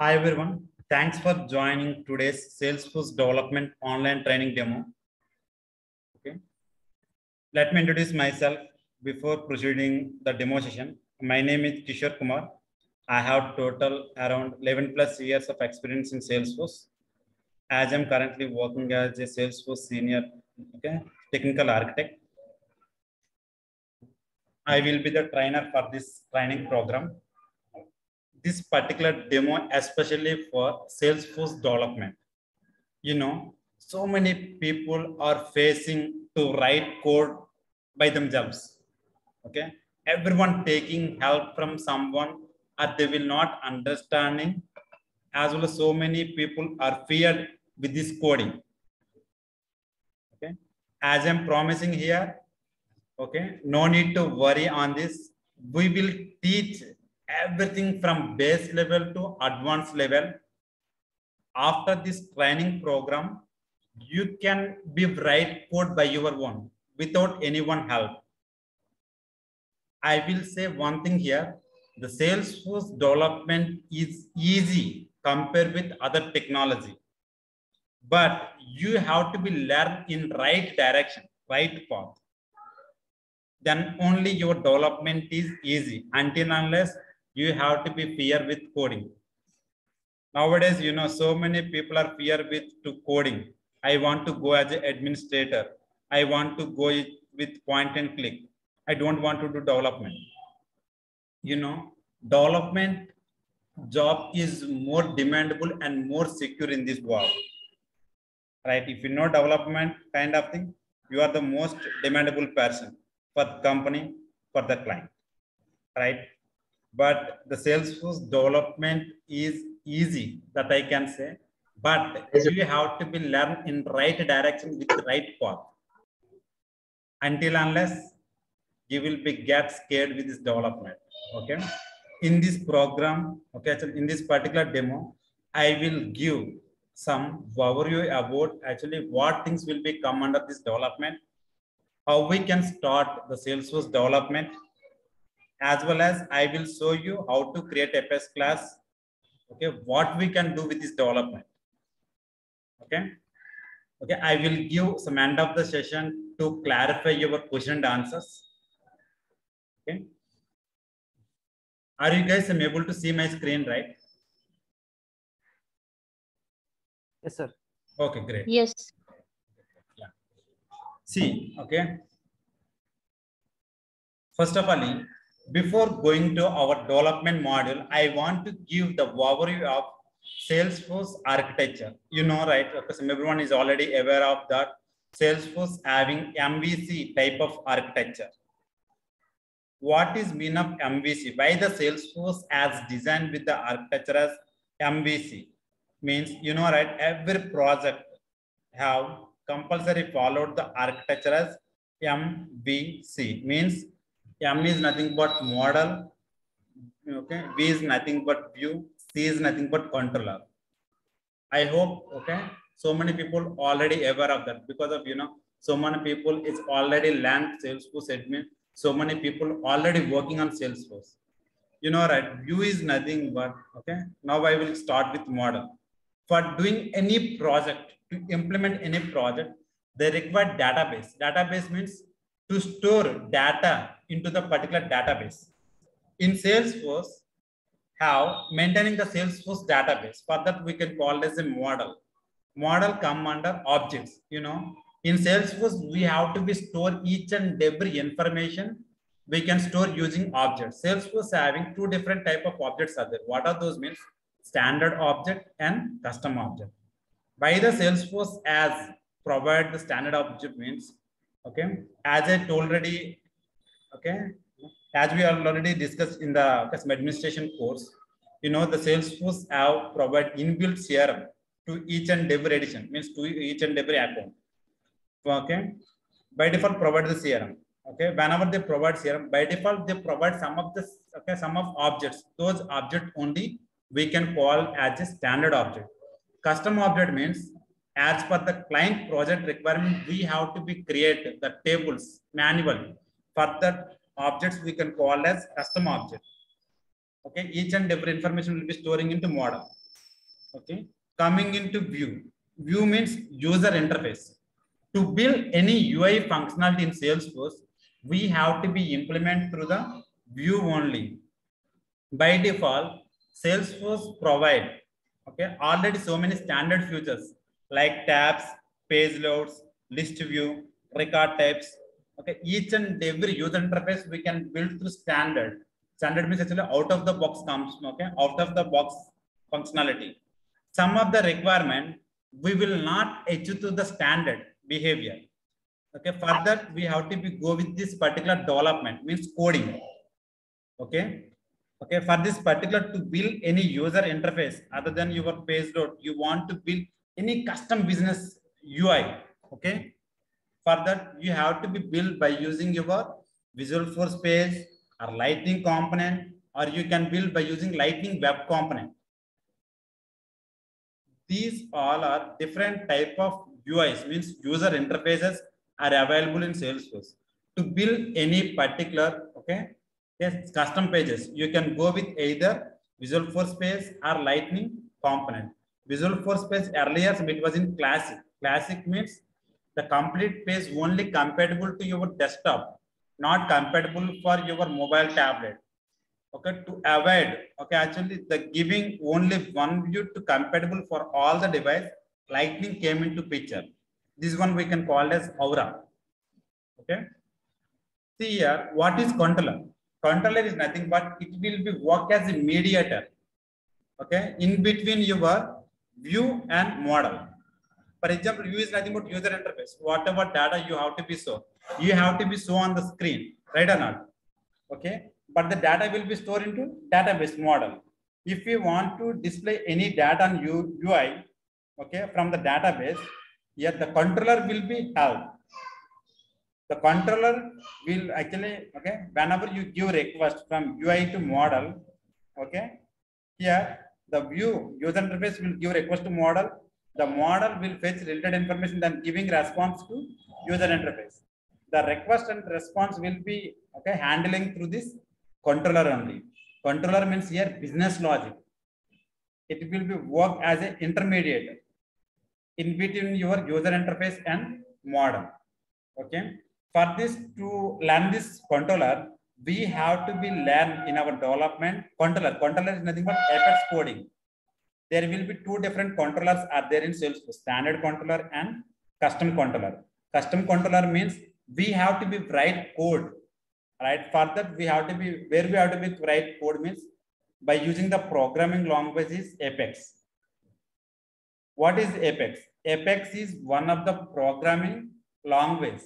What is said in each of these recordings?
Hi everyone, thanks for joining today's Salesforce Development online training demo. Okay, let me introduce myself before proceeding the demo session. My name is Kishore Kumar. I have total around 11 plus years of experience in Salesforce. As I'm currently working as a Salesforce senior technical architect. I will be the trainer for this training program. This particular demo especially for Salesforce development. So many people are facing to write code by themselves. Okay, everyone taking help from someone, or they will not understanding. As well as so many people are feared with this coding. Okay, as I'm promising here. Okay, no need to worry on this. We will teach everything from base level to advanced level. After this training program, you can be write code by your own without anyone help. I will say one thing here. The Salesforce development is easy compared with other technology. But you have to be learned in right direction, right path. Then only your development is easy until unless you have to be fear with coding. Nowadays, so many people are fear with to coding. I want to go as an administrator. I want to go with point and click. I don't want to do development. Development job is more demandable and more secure in this world. Right? If you know development kind of thing, you are the most demandable person for the company, for the client. Right? But the Salesforce development is easy, that I can say. But you have to be learned in right direction with the right path. Until unless you will be get scared with this development. Okay. In this program, okay, so in this particular demo, I will give some overview about actually what things will be come under this development, how we can start the Salesforce development, as well as I will show you how to create a FS class. Okay, what we can do with this development. Okay. Okay, I will give some end of the session to clarify your question and answers. Okay. Are you guys able to see my screen, right? Yes, sir. Okay, great. Yes. Yeah. See, okay. First of all, before going to our development module, I want to give the overview of Salesforce architecture. You know, right? Because everyone is already aware of that. Salesforce having MVC type of architecture. What is mean of MVC? Why the Salesforce as designed with the architecture as MVC? Means, right? Every project have compulsory followed the architecture as MVC. Means M is nothing but model. Okay, V is nothing but view. C is nothing but controller. I hope, okay, so many people already aware of that because of, so many people is already learned Salesforce admin. So many people already working on Salesforce. Right, view is nothing but, okay, now I will start with model. For doing any project, to implement any project, they require database. Database means to store data into the particular database. In Salesforce, have maintaining the Salesforce database. For that, we can call as a model. Model come under objects. In Salesforce, we have to be store each and every information we can store using objects. Salesforce having two different type of objects are there. What are those means? Standard object and custom object. By the Salesforce as provide the standard object means, okay, as I told already, okay, as we already discussed in the customer administration course, the Salesforce have provide inbuilt CRM to each and every edition, means to each and every account. Okay, by default provide the CRM. Okay, whenever they provide CRM, by default they provide some of the some of objects. Those objects only we can call as a standard object. Custom object means as per the client project requirement, we have to be create the tables manually. For that objects we can call as custom object. Okay, each and every information will be storing into model. Okay. Coming into view. View means user interface. To build any UI functionality in Salesforce, we have to be implemented through the view only. By default, Salesforce provide already so many standard features like tabs, page loads, list view, record types. Okay, each and every user interface we can build through standard. Standard means actually out of the box comes. Okay, out of the box functionality. Some of the requirement we will not achieve to the standard behavior. Okay, for that we have to go with this particular development means coding. Okay. Okay, for this particular to build any user interface other than your page load, you want to build any custom business UI. Okay, for that you have to be built by using your Visualforce page or Lightning component, or you can build by using Lightning web component. These all are different type of UIs, means user interfaces are available in Salesforce. To build any particular custom pages, you can go with either Visualforce page or Lightning component. Visualforce page earlier it was in Classic. Classic means the complete page only compatible to your desktop, not compatible for your mobile tablet. Okay, to avoid actually the giving only one view to compatible for all the device, Lightning came into picture. This one we can call as Aura. Okay, see here what is controller. Controller is nothing but it will be work as a mediator, okay, in between your view and model. For example, view is nothing but user interface. Whatever data you have to be shown, you have to be shown on the screen, right or not? Okay, but the data will be stored into database model. If you want to display any data on UI, okay, from the database, here the controller will be held. The controller will actually, okay, whenever you give request from UI to model, okay, here the view user interface will give request to model. The model will fetch related information, then giving response to user interface. The request and response will be handling through this controller only. Controller means here business logic. It will be work as an intermediate in between your user interface and model. Okay, for this to learn this controller, we have to be learn in our development. Controller is nothing but Apex coding. There will be two different controllers are there in Salesforce: standard controller and custom controller. Custom controller means we have to be write code, right? For that we have to be where we have to be write code means by using the programming language is Apex. What is Apex? Apex is one of the programming language.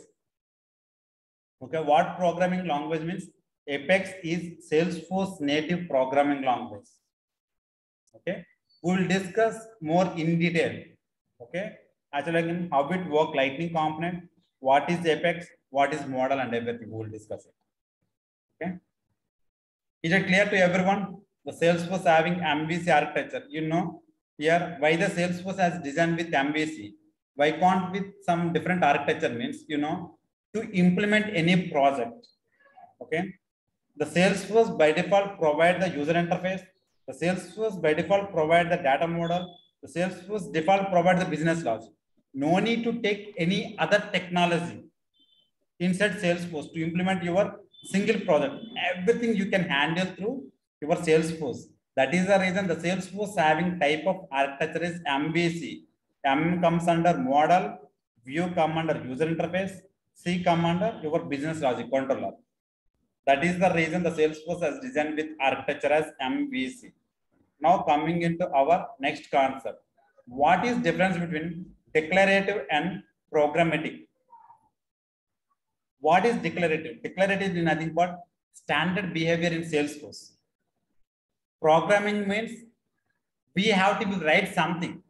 Okay, what programming language means? Apex is Salesforce native programming language. Okay, we will discuss more in detail. Okay, actually again how it work, Lightning component, what is Apex, what is model, and everything we will discuss it. Okay, is it clear to everyone? The Salesforce having MVC architecture, you know here why the Salesforce has designed with MVC, why can't with some different architecture means, you know, to implement any project. Okay, the Salesforce by default provide the user interface. The Salesforce by default provide the data model. The Salesforce default provide the business logic. No need to take any other technology inside Salesforce to implement your single project. Everything you can handle through your Salesforce. That is the reason the Salesforce having type of architecture is MVC. M comes under model, view come under user interface, C come under your business logic controller. That is the reason the Salesforce has designed with architecture as MVC. Now coming into our next concept. What is difference between declarative and programmatic? What is declarative? Declarative is nothing but standard behavior in Salesforce. Programming means we have to write something.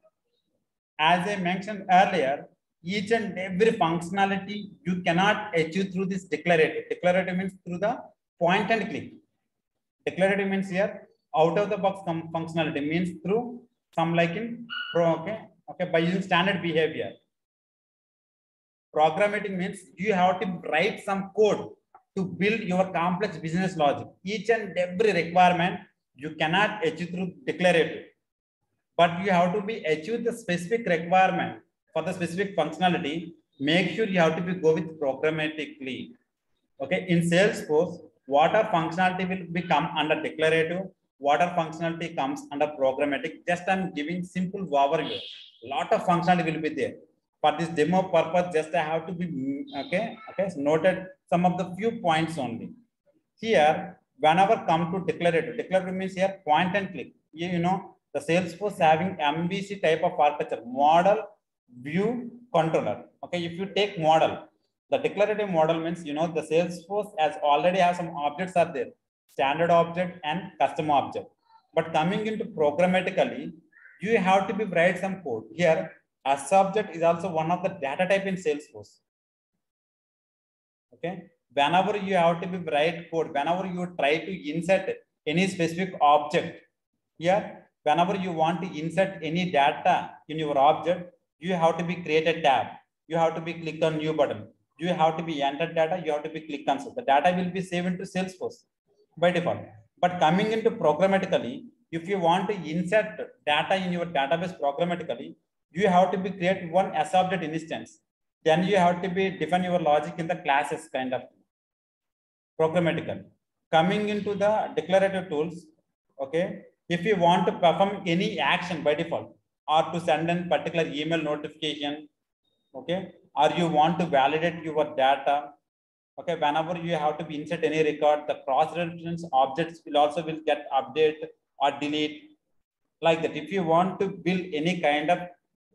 As I mentioned earlier, each and every functionality you cannot achieve through this declarative. Declarative means through the point and click. Declarative means here out of the box functionality means through some like in by using standard behavior. Programmatic means you have to write some code to build your complex business logic. Each and every requirement you cannot achieve through declarative. but you have to be achieve the specific requirement for the specific functionality. Make sure you have to be go with programmatically. Okay, in Salesforce, what are functionality will become under declarative, what are functionality comes under programmatic. Just I'm giving simple overview. Lot of functionality will be there. For this demo purpose, just I have to be okay. So noted some of the few points only. Here, whenever come to declarative means here point and click. You know the Salesforce having MVC type of architecture, model, view, controller. Okay, if you take model, the declarative model means the Salesforce has already have some objects are there, standard object and custom object. But coming into programmatically, you have to be write some code. Here, as subject is also one of the data type in Salesforce. Okay, whenever you have to be write code, whenever you try to insert any specific object, here, whenever you want to insert any data in your object, you have to be create a tab. You have to be click on new button. You have to be enter data. You have to be click on so the data will be saved into Salesforce by default. But coming into programmatically, if you want to insert data in your database programmatically, you have to be create one as object instance. Then you have to be define your logic in the classes kind of programmatically. Coming into the declarative tools, okay, if you want to perform any action by default or to send in particular email notification, okay, or you want to validate your data, okay, whenever you have to be insert any record, the cross-reference objects will also will get update or delete like that. If you want to build any kind of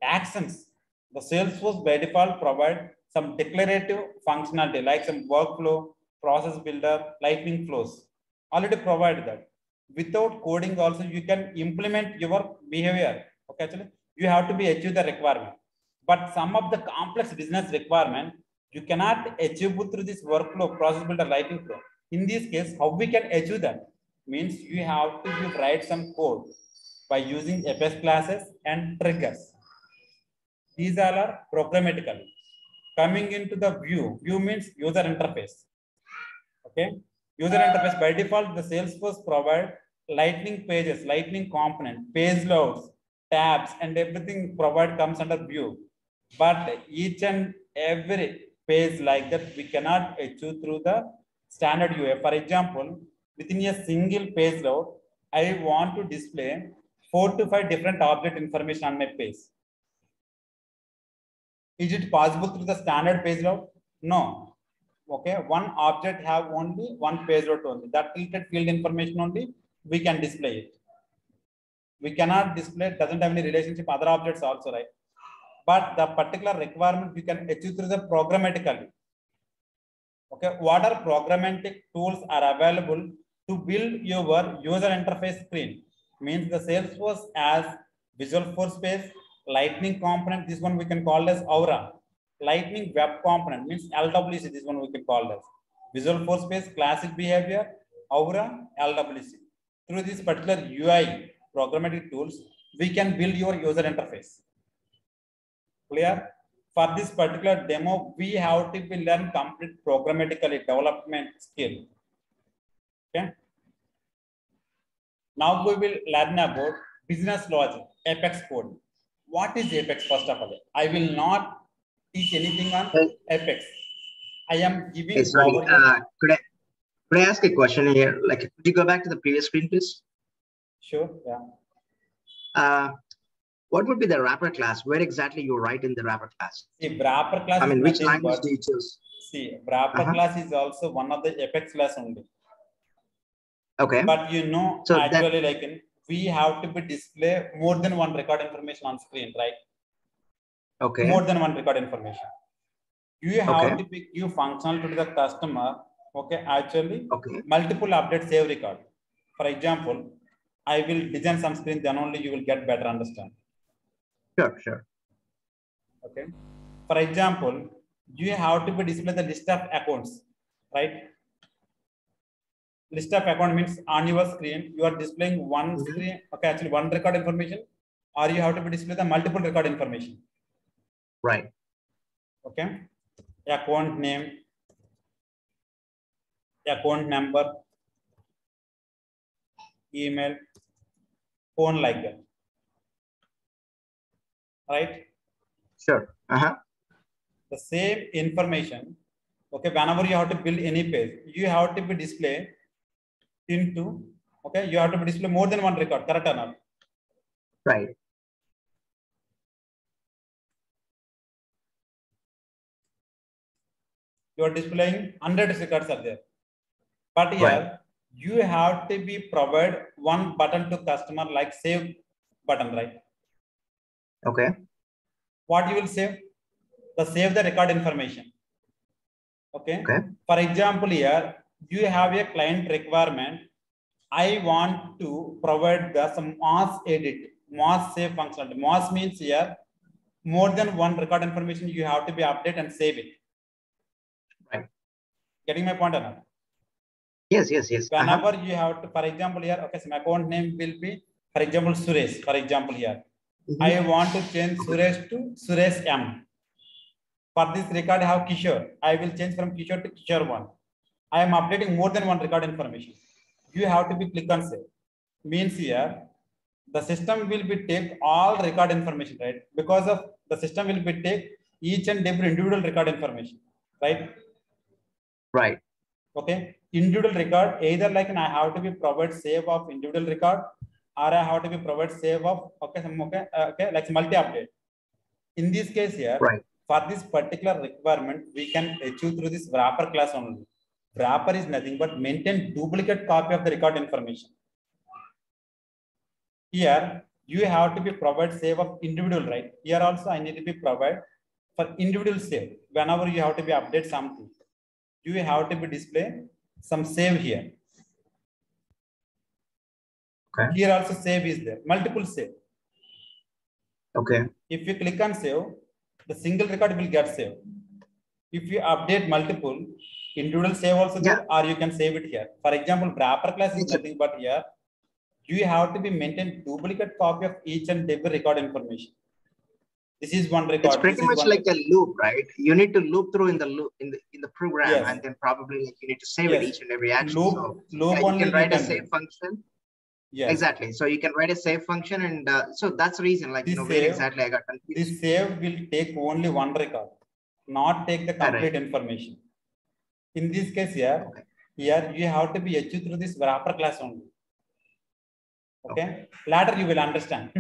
actions, the Salesforce by default provide some declarative functionality like some workflow, process builder, lightning flows. Already provide that. Without coding also you can implement your behavior. Okay, actually you have to be achieve the requirement. But some of the complex business requirement you cannot achieve through this workflow, process builder, lightning flow. In this case, how we can achieve that? Means you have to write some code by using FS classes and triggers. These all are programmatically. Coming into the view means user interface. Okay, user interface by default, the Salesforce provide lightning pages, lightning component, page loads, tabs, and everything provide comes under view. But each and every page like that we cannot achieve through the standard UI. For example, within a single page load, I want to display 4 to 5 different object information on my page. Is it possible through the standard page load? No. Okay, one object have only one page load only. That tilted field information only we can display it. We cannot display, it doesn't have any relationship other objects also, right? But the particular requirement we can achieve through the programmatically. Okay, what are programmatic tools are available to build your user interface screen? Means the Salesforce as Visual Force Space, Lightning component, this one we can call as Aura. Lightning web component means LWC, this one we can call as Visual Force Space, classic behavior, Aura, LWC. Through this particular UI programmatic tools, we can build your user interface. Clear? For this particular demo, we have to be learn complete programmatically development skill. Okay. Now we will learn about business logic, Apex code. What is Apex first of all? I will not teach anything on Apex. I am giving. Hey, sorry, could I ask a question here? Like, could you go back to the previous screen, please? Sure. Yeah. What would be the wrapper class? Where exactly you write in the wrapper class? See, wrapper class. I mean, which language do you choose? See, wrapper class is also one of the Apex class only. Okay. But so actually, like we have to be display more than one record information on screen, right? Okay. More than one record information. You have to be give functional to the customer. Okay, actually, multiple update save record. For example, I will design some screen, then only you will get better understand. Sure. Okay. For example, you have to be display the list of accounts, right? List of account means on your screen, you are displaying one screen, okay, actually one record information, or you have to be display the multiple record information. Right. Okay. Account name, account number, email, phone like that. right? Sure. The same information, okay, whenever you have to build any page, you have to be display into, okay, you have to be display more than one record, correct or not? Right. You are displaying 100 records are there, but here Right. you have to be provide one button to customer like save button, right? Okay. What you will save? The save the record information. Okay. Okay. For example, here you have a client requirement. I want to provide some mass edit, mass save functionality. Mass means here more than one record information you have to be update and save it. Right. Getting my point or not? Yes. Whenever you have to, for example, here, okay, so my account name will be, for example, Suresh. For example, here, I want to change Suresh to Suresh M. For this record, I have Kishore. I will change from Kishore to Kishore 1. I am updating more than one record information. You have to be click on save. Means here, the system will be take all record information, right? Because of the system will be take each and every individual record information, right? Right. Okay. Individual record, either like I have to be provide save of individual record, or I have to be provide save of, okay, like multi-update. In this case here, right. For this particular requirement, we can achieve through this wrapper class only. Wrapper is nothing but maintain duplicate copy of the record information. Here, you have to be provide save of individual, right? Here also I need to be provide for individual save. Whenever you have to be update something, you have to be display some save here. Okay. Here also save is there, multiple save. Okay. If you click on save, the single record will get saved. If you update multiple, individual save also there, or you can save it here. For example, wrapper class is nothing but here, you have to be maintain duplicate copy of each and every record information. This is one record. It's pretty much like a loop, right? You need to loop through in the loop in the program, yes. And then probably like you need to save yes. it each and every action. Loop, so loop you can write a save function. Yes. Exactly. So you can write a save function, and so that's the reason, like, this where exactly I got confused. This save will take only one record, not take the complete information. In this case here, here you have to be achieved through this wrapper class only. Okay. Later you will understand.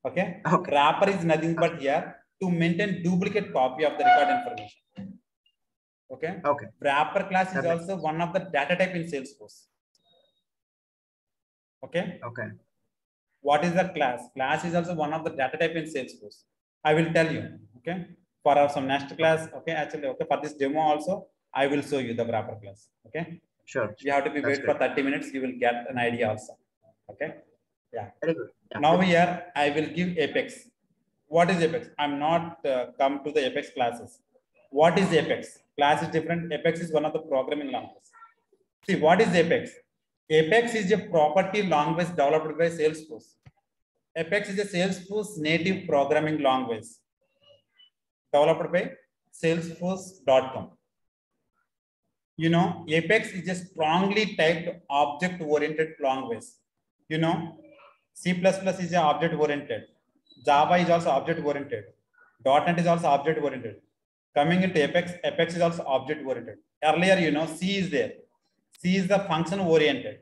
Okay. Wrapper is nothing but here to maintain duplicate copy of the record information. Okay. Wrapper class is also one of the data type in Salesforce. Okay. What is the class? Class is also one of the data type in Salesforce. I will tell you. Okay. For some next class. Okay. Actually, okay. For this demo also, I will show you the wrapper class. Okay. Sure. You have to be wait for 30 minutes. You will get an idea also. Okay. Yeah. Very good. Yeah. Now here I will give Apex. What is Apex? I'm not come to the Apex classes. What is Apex? Class is different. Apex is one of the programming languages. See, what is Apex? Apex is a property language developed by Salesforce. Apex is a Salesforce native programming language developed by Salesforce.com. You know, Apex is a strongly typed object-oriented language. You know, C++ is a object-oriented. Java is also object-oriented. .NET is also object-oriented. Coming into Apex, Apex is also object-oriented. Earlier, you know, C is there. C is the function-oriented.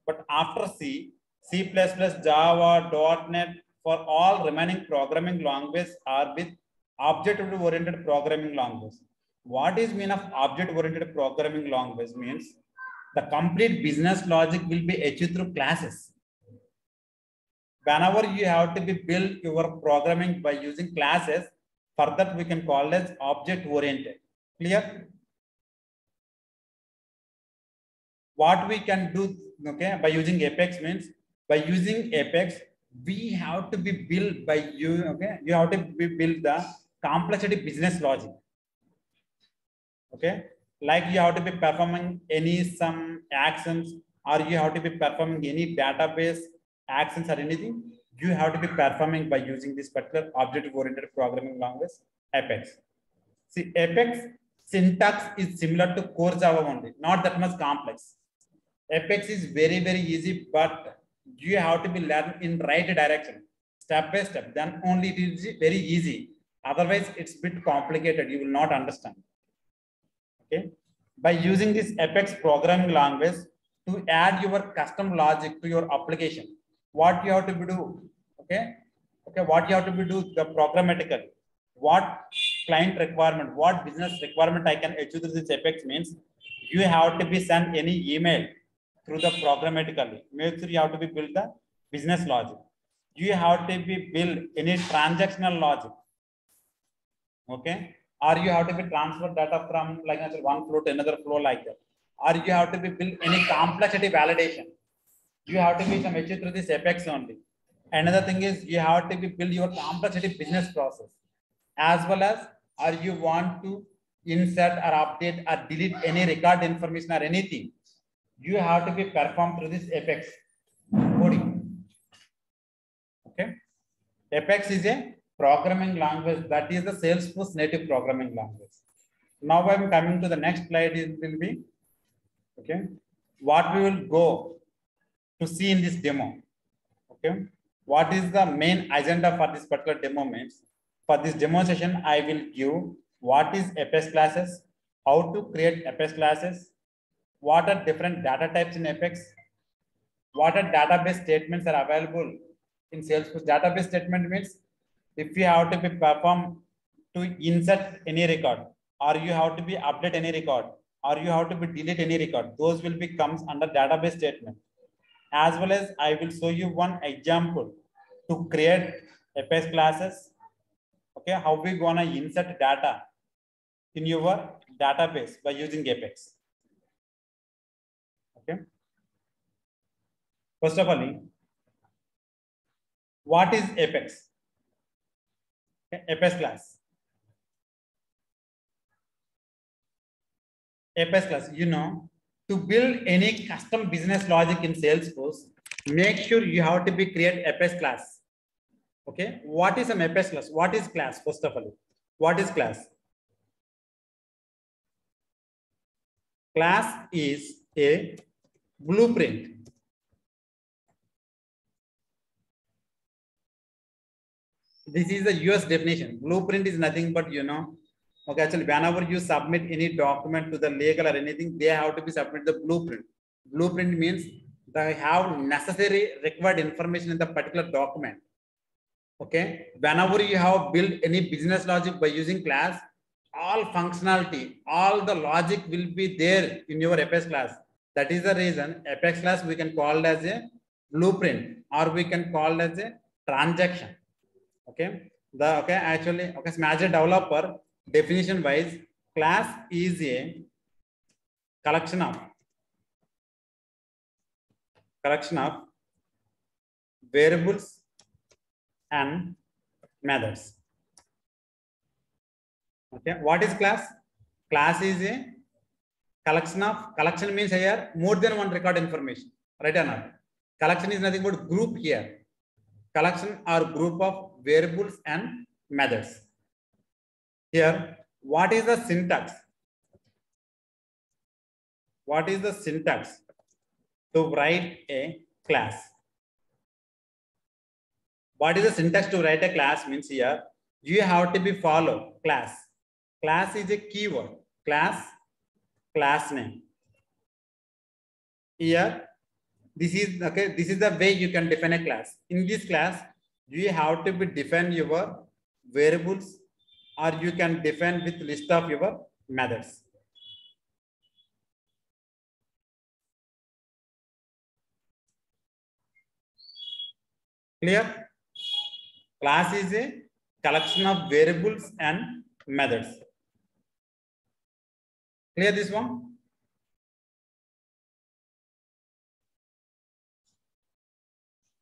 But after C, C++, Java, .NET, for all remaining programming languages are with object-oriented programming language. What is mean of object-oriented programming language means the complete business logic will be achieved through classes. Whenever you have to be build your programming by using classes, for that we can call as object-oriented. Clear? What we can do, okay, by using Apex means by using Apex, we have to be built by you. Okay, you have to be build the complexity business logic. Okay, like you have to be performing some actions, or you have to be performing any database actions or anything. You have to be performing by using this particular object-oriented programming language, Apex. See, Apex syntax is similar to core Java only, not that much complex. Apex is very, very easy, but you have to be learned in right direction, step by step, then only it is very easy. Otherwise, it's a bit complicated. You will not understand. Okay. By using this Apex programming language to add your custom logic to your application, what you have to do? Okay. Okay. What you have to do the programmatically. What client requirement, what business requirement I can achieve through this Apex means you have to be sent any email through the programmatically. Make sure you have to be build the business logic. You have to be build any transactional logic. Okay. Or you have to be transfer data from like one flow to another flow like that. Or you have to be build any complexity validation. You have to be some achieve through this Apex only. Another thing is you have to be build your complexity business process, as well as or you want to insert or update or delete any record information or anything. You have to be performed through this Apex coding. Okay. Apex is a programming language that is the Salesforce native programming language. Now I'm coming to the next slide. It will be okay. What we will go to see in this demo. Okay. What is the main agenda for this particular demo means? For this demo session, I will give what is Apex classes, how to create Apex classes, what are different data types in Apex, what are database statements are available in Salesforce. Database statement means if you have to be performed to insert any record, or you have to be update any record, or you have to be delete any record, those will be comes under database statement. As well as I will show you one example to create Apex classes. Okay, how we gonna insert data in your database by using Apex. Okay. First of all, what is Apex? Okay. Apex class. Apex class, you know, to build any custom business logic in Salesforce, make sure you have to be create Apex class. Okay, what is an Apex class? What is class? First of all, what is class? Class is a blueprint. This is the US definition. Blueprint is nothing but, you know, okay, actually, whenever you submit any document to the legal or anything, they have to be submit the blueprint. Blueprint means they have necessary required information in the particular document. Okay, whenever you have built any business logic by using class, all functionality, all the logic will be there in your Apex class. That is the reason Apex class we can call as a blueprint, or we can call as a transaction. Okay, actually, okay, so as a developer, definition wise, class is a collection of variables and methods. Okay, what is class? Class is a collection means here more than one record information, right or not? Collection is nothing but group here. Collection or group of variables and methods. Here, what is the syntax? What is the syntax to write a class? What is the syntax to write a class means here, you have to be follow class. Class is a keyword. Class name. Here, this is okay. This is the way you can define a class. In this class, you have to be define your variables, or you can define with list of your methods. Clear? Class is a collection of variables and methods. Clear this one?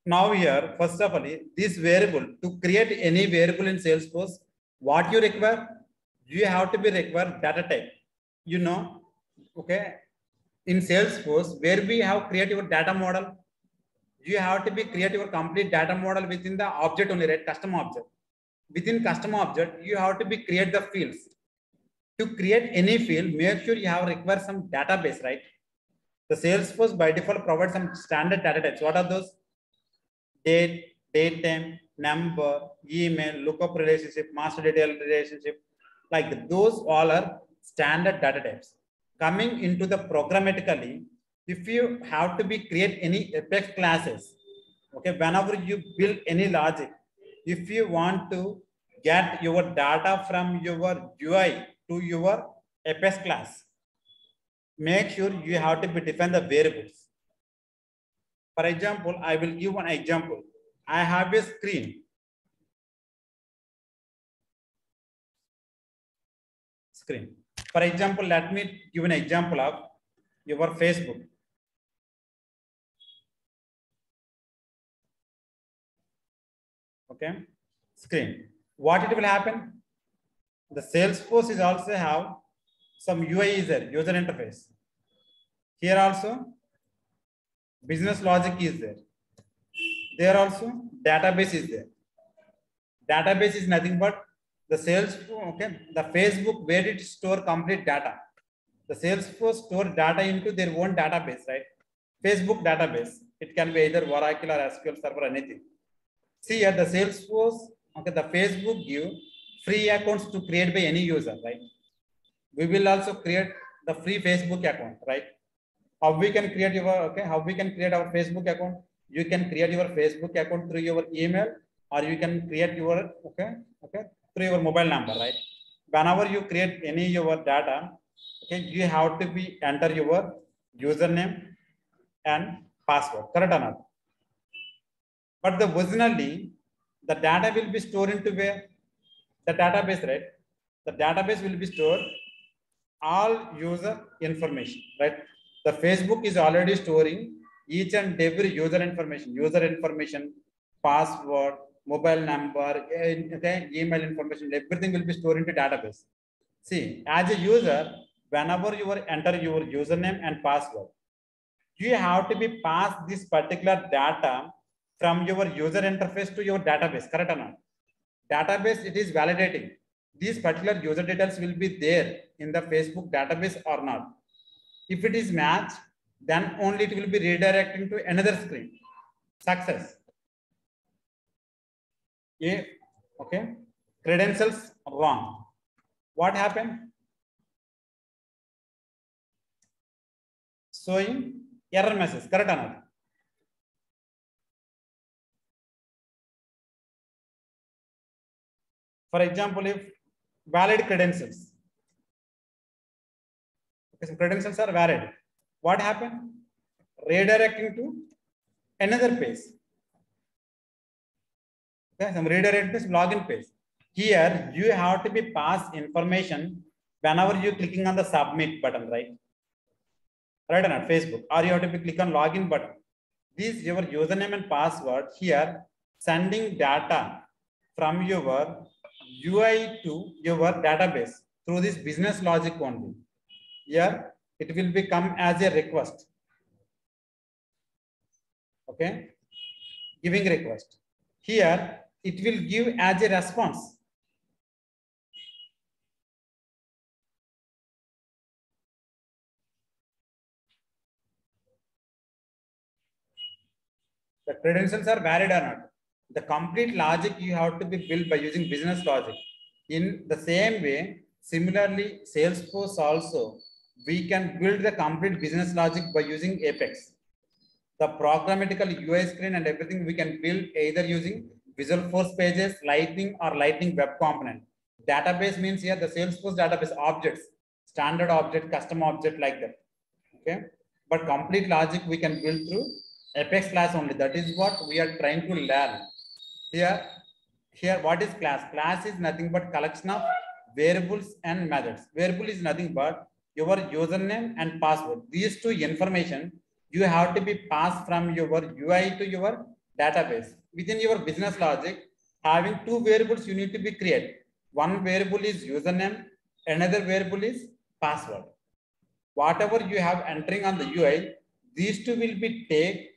Now here, first of all, this variable, to create any variable in Salesforce, what you require? You have to be require data type. You know, okay, in Salesforce, where we have create your data model, you have to be create your complete data model within the object only, right? Custom object. Within custom object, you have to be create the fields. To create any field, make sure you have require some database, right? The Salesforce by default provides some standard data types. What are those? Date, time, number, email, lookup relationship, master detail relationship, like that. Those all are standard data types. Coming into the programmatically, if you have to be create any Apex classes, okay, whenever you build any logic, if you want to get your data from your UI to your Apex class, make sure you have to be define the variables. For example, I will give one example. I have a screen. For example, let me give an example of your Facebook. Okay, screen. What it will happen? The Salesforce is also have some UI is there, user interface. Here also, business logic is there. There also, database is there. Database is nothing but the Salesforce, okay, the Facebook where it store complete data. The Salesforce store data into their own database, right? Facebook database. It can be either Oracle or SQL Server, anything. See here the Salesforce, okay, the Facebook give free accounts to create by any user, right? We will also create the free Facebook account, right? How we can create your, okay, how we can create our Facebook account? You can create your Facebook account through your email, or you can create your, okay, through your mobile number, right? Whenever you create any your data, okay, you have to be enter your username and password, correct or not? But the originally, the data will be stored into where? The database, right? The database will be stored all user information, right? The Facebook is already storing each and every user information, password, mobile number, okay, email information, everything will be stored into database. See, as a user, whenever you enter your username and password, you have to be pass this particular data from your user interface to your database, correct or not? Database, it is validating. These particular user details will be there in the Facebook database or not. If it is matched, then only it will be redirecting to another screen. Success. Yeah, okay. Credentials wrong. What happened? Showing error message, correct or not? For example, if valid credentials, okay, some credentials are valid. What happened? Redirecting to another page. Okay, some redirect to login page. Here you have to be pass information whenever you clicking on the submit button, right? Right or not? Facebook, or you have to be click on login button. This your username and password. Here sending data from your UI to your database through this business logic only. Here it will become as a request. Okay, giving request. Here it will give as a response. The credentials are valid or not. The complete logic you have to be built by using business logic. In the same way, similarly, Salesforce also, we can build the complete business logic by using Apex. The programmatical UI screen and everything we can build either using Visualforce pages, Lightning or Lightning web component. Database means here the Salesforce database objects, standard object, custom object like that. Okay, but complete logic we can build through Apex class only. That is what we are trying to learn. Here, what is class? Class is nothing but collection of variables and methods. Variable is nothing but your username and password. These two information you have to be passed from your UI to your database. Within your business logic, having two variables you need to be created. One variable is username, another variable is password. Whatever you have entering on the UI, these two will be taken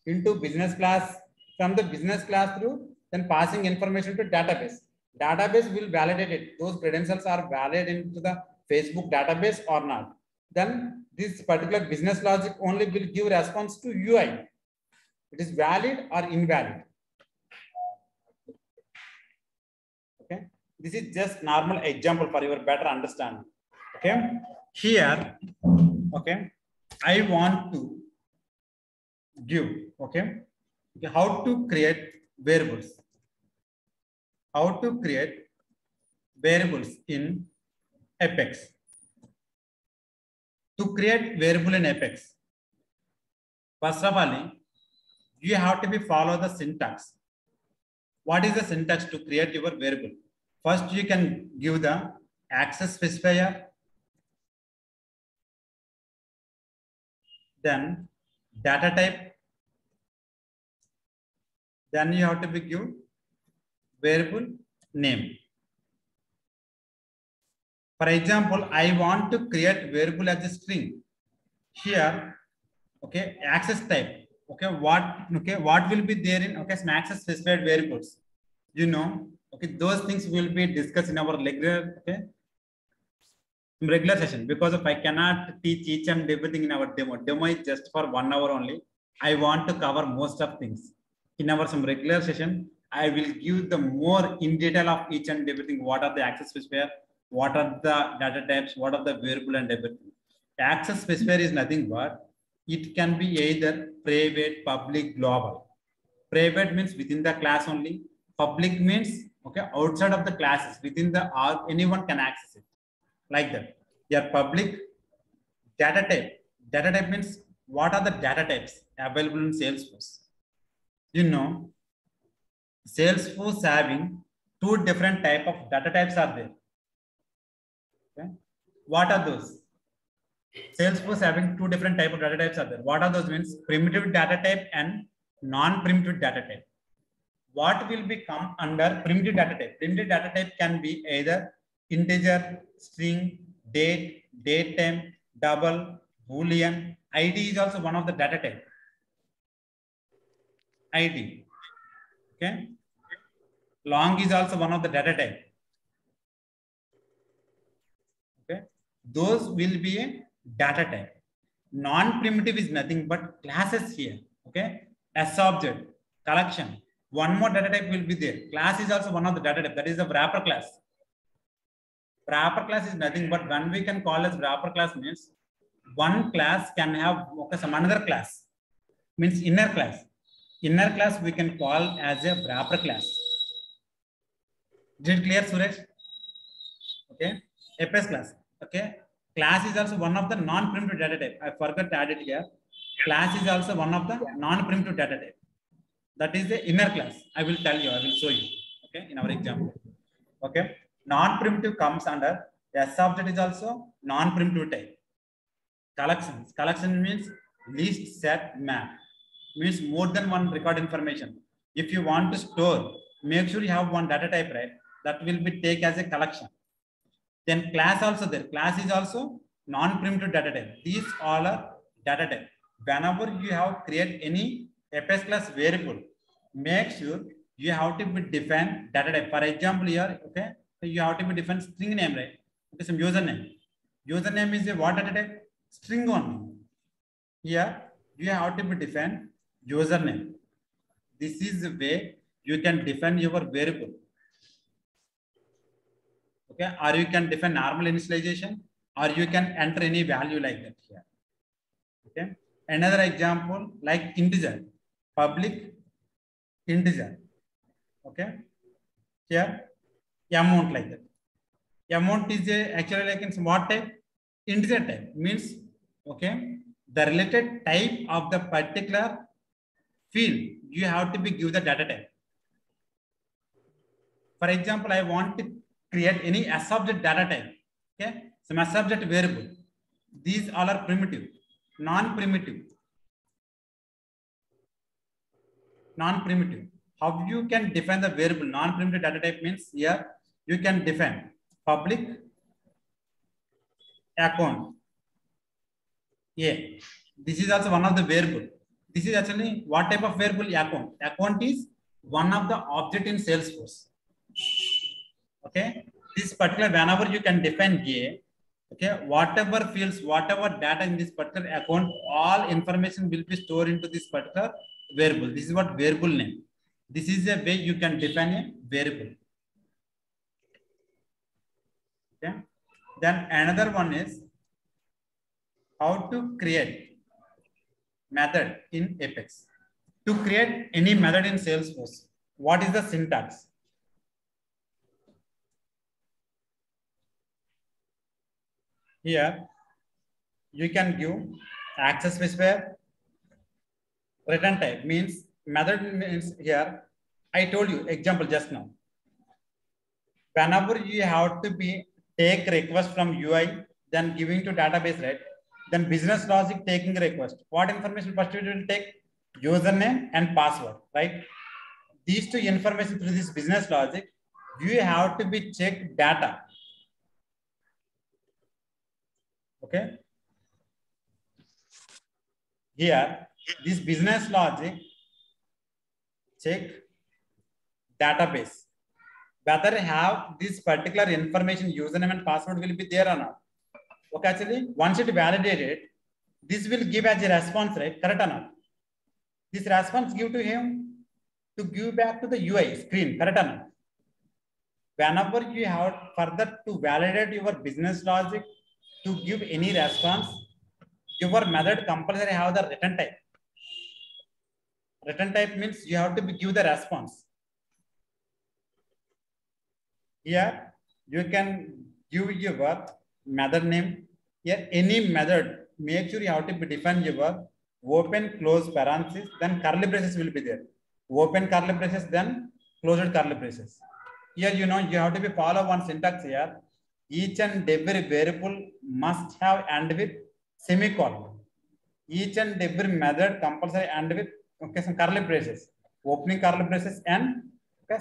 into business class, from the business class through, then passing information to database. Database will validate it. Those credentials are valid into the Facebook database or not. Then this particular business logic only will give response to UI. It is valid or invalid. This is just normal example for your better understanding. Okay, here, okay, I want to give, okay, how to create variables. How to create variables in Apex. To create variable in Apex, first of all, you have to follow the syntax. What is the syntax to create your variable? First, you can give the access specifier, then data type, then you have to give variable name. For example, I want to create variable as a string. Here, okay, access type. Okay, what will be there in some access specified variables? You know, okay, those things will be discussed in our regular session, because if I cannot teach each and everything in our demo is just for 1 hour only. I want to cover most of things in our some regular session. I will give the more in detail of each and everything. What are the access specifier? What are the data types? What are the variable and everything? Access specifier is nothing but it can be either private, public, global. Private means within the class only. Public means outside of the classes, within the anyone can access it. Like that. Your public data type. Data type means what are the data types available in Salesforce? You know, Salesforce having 2 different type of data types are there. Okay. What are those? Salesforce having 2 different type of data types are there. What are those means? Primitive data type and non-primitive data type. What will become under primitive data type? Primitive data type can be either integer, string, date, date time, double, boolean. ID is also one of the data type. ID. Okay. Long is also one of the data type. Okay. Those will be a data type. Non-primitive is nothing but classes here. Okay. S object, collection. One more data type will be there. Class is also one of the data type. That is the wrapper class. Wrapper class is nothing but when we can call as wrapper class means one class can have some another class. Means inner class. Inner class we can call as a wrapper class. Is it clear, Suresh? Okay. Apex class. Okay. Class is also one of the non-primitive data type. I forgot to add it here. Class is also one of the non-primitive data type. That is the inner class. I will tell you. I will show you. Okay. In our example. Okay. Non-primitive comes under S object is also non-primitive type. Collections. Collection means list, set, map. Means more than one record information. If you want to store, make sure you have one data type, right? That will be take as a collection. Then class also there. Class is also non-primitive data type. These all are data type. Whenever you have create any Apex class variable, make sure you have to be define data type. For example, here, okay, so you have to be define string name, right? Okay, some username. Username is a what data type? String only. Here you have to be define username. This is the way you can define your variable. Okay, or you can define normal initialization, or you can enter any value like that here. Okay, another example like integer, public integer. Okay, here amount like that. Amount is actually like in what type? Integer type means okay, the related type of the particular field you have to be give the data type. For example, I want to create any S object data type. Okay, some S object variable. These all are primitive, non-primitive. Non-primitive. How you can define the variable? Non-primitive data type means here you can define public account. Yeah, this is also one of the variable. This is actually what type of variable? Account. Account is one of the object in Salesforce. Okay, this particular whenever you can define A, okay, whatever fields, whatever data in this particular account, all information will be stored into this particular variable. This is what variable name. This is a way you can define a variable. Okay. Then another one is how to create method in Apex. To create any method in Salesforce, what is the syntax? Here, you can give access specifier, return type means method means here. I told you example just now. Whenever you have to be take request from UI, then giving to database, right? Then business logic taking request. What information first it will take? Username and password, right? These two information through this business logic, you have to be check data. Okay. Here, this business logic check database. Whether have this particular information, username and password will be there or not. Okay, actually, once it validated, this will give as a response, right? Correct or not? This response give to him to give back to the UI screen, correct or not? Whenever you have further to validate your business logic to give any response, your method compulsory have the return type. Return type means you have to give the response. Here you can give your method name. Here any method, make sure you have to be define your open close parenthesis, then curly braces will be there. Open curly braces, then closed curly braces. Here you know you have to be follow one syntax here. Each and every variable must have end with semicolon. Each and every method compulsory end with some curly braces. Opening curly braces and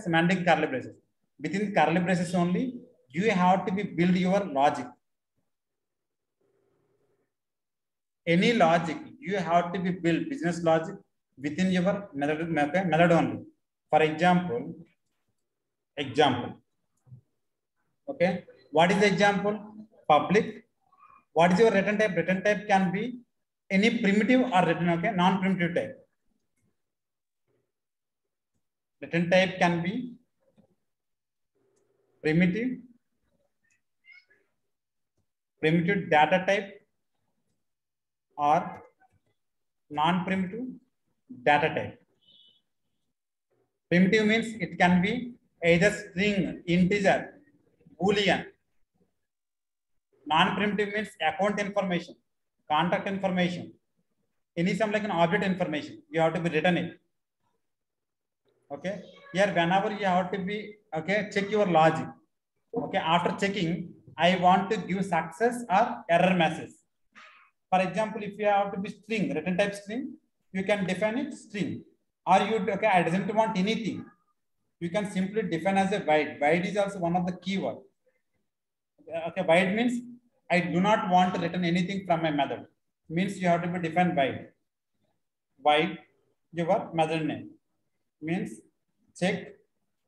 semantic curly braces. Within curly braces only, you have to be build your logic. Any logic, you have to be build business logic within your method only. For example, okay, what is the example? Public. What is your return type? Return type can be any primitive or return, okay, non-primitive type. Return type can be primitive data type or non-primitive data type. Primitive means it can be either string, integer, boolean. Non-primitive means account information, contact information, any some like an object information. You have to be written it. Okay. Here, whenever you have to be check your logic. Okay. After checking, I want to give success or error message. For example, if you have to be string, return type string, you can define it string. Or you I doesn't want anything. You can simply define as a void. Void is also one of the keyword. Okay, void means I do not want to return anything from my method. Means you have to be define void. Void your method name. Means check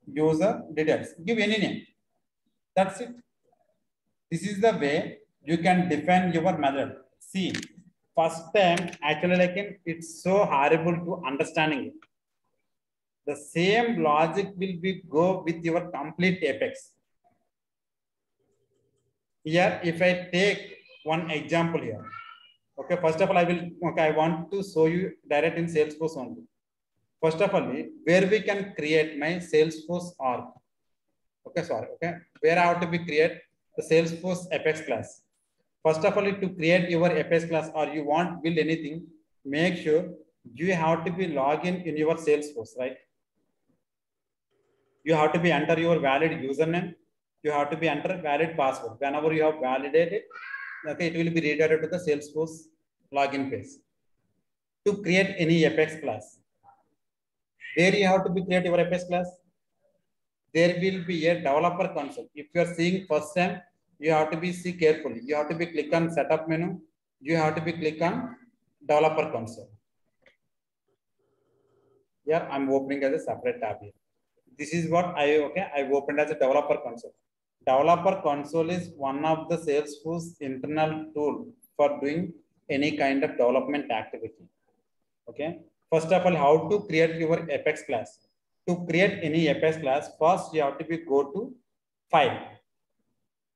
user details. Give any name. That's it. This is the way you can define your method. See, first time actually it's so horrible to understanding it. The same logic will be go with your complete Apex. Here, if I take one example here, okay, first of all, I want to show you direct in Salesforce only. First of all, where we can create my Salesforce org. Where I have to be create the Salesforce Apex class. First of all, to create your Apex class or you want build anything, make sure you have to be login in your Salesforce, right? You have to be enter your valid username. You have to be enter valid password. Whenever you have validated, okay, it will be redirected to the Salesforce login page. To create any Apex class, where you have to be create your Apex class, there will be a developer console. If you are seeing first time, you have to be see carefully. You have to be click on setup menu. You have to be click on developer console. Here I'm opening as a separate tab here. This is what I opened as a developer console. Developer console is one of the Salesforce internal tool for doing any kind of development activity. Okay. First of all, how to create your Apex class. To create any Apex class, first you have to be go to file.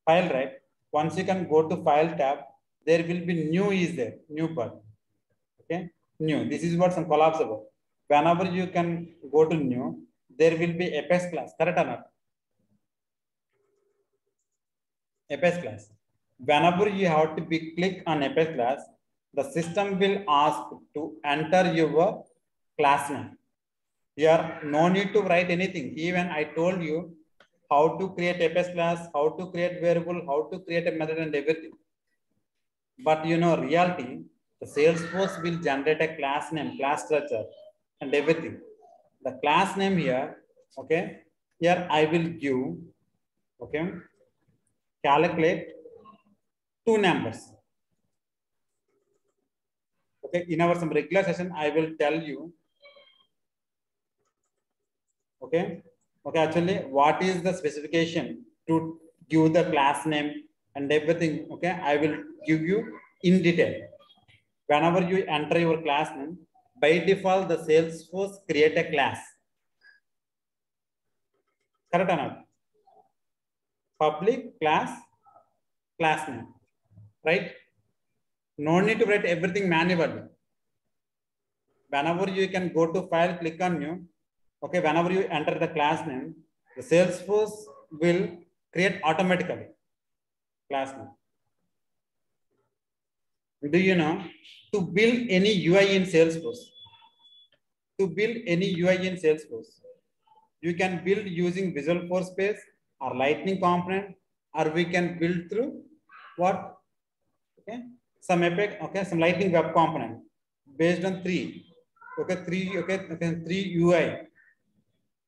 File, right? Once you can go to file tab, there will be new is there, new part. Okay, new. This is what some collapsible. Whenever you can go to new, there will be Apex class. Correct or not? Apex class. Whenever you have to be click on Apex class, the system will ask to enter your class name. Here, no need to write anything. Even I told you how to create Apex class, how to create variable, how to create a method and everything. But you know, reality, the Salesforce will generate a class name, class structure, and everything. The class name here, okay, here I will give, okay, calculate two numbers. Okay, in our some regular session, I will tell you, okay, okay, actually, what is the specification to give the class name and everything, okay, I will give you in detail. Whenever you enter your class name, by default, the Salesforce create a class. Correct or not? Public class name, right? No need to write everything manually. Whenever you can go to file, click on new. Okay, whenever you enter the class name, the Salesforce will create automatically class name. Do you know, to build any UI in Salesforce, you can build using Visual Force or Lightning component, or we can build through what? Okay, some Epic, okay, some Lightning web component based on three UI.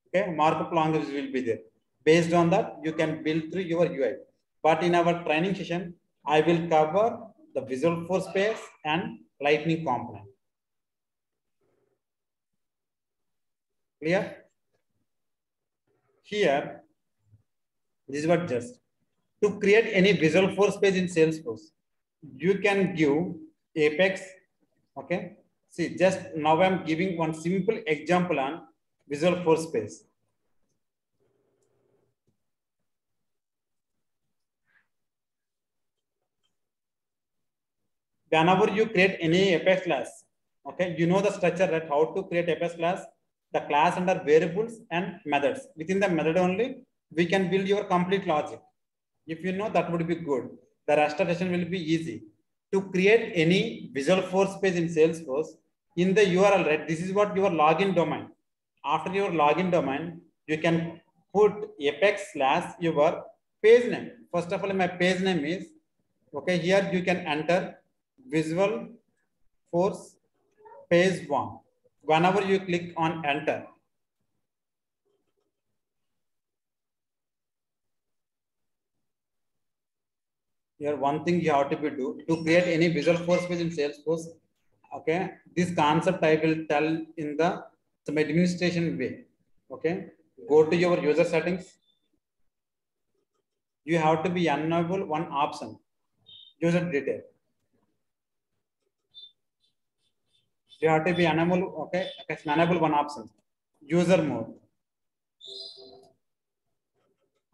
Okay, markup language will be there. Based on that, you can build through your UI. But in our training session, I will cover the Visual Force and Lightning component. Clear? Here, this is what just to create any Visual Force page in Salesforce, you can give Apex. Okay, see, just now I'm giving one simple example on Visual Force page. Whenever you create any Apex class, okay, you know the structure, right? How to create Apex class, the class under variables and methods. Within the method only, we can build your complete logic. If you know, that would be good. The restoration will be easy. To create any Visual Force page in Salesforce, in the URL, right? This is what your login domain. After your login domain, you can put Apex / your page name. First of all, my page name is, okay, here you can enter Visual Force page 1. Whenever you click on enter, here one thing you have to be do to create any Visual Force page in Salesforce. Okay, this concept I will tell in the some administration way. Okay, go to your user settings. You have to be enable one option, user detail. You have to be enable, okay, enable one option, user mode,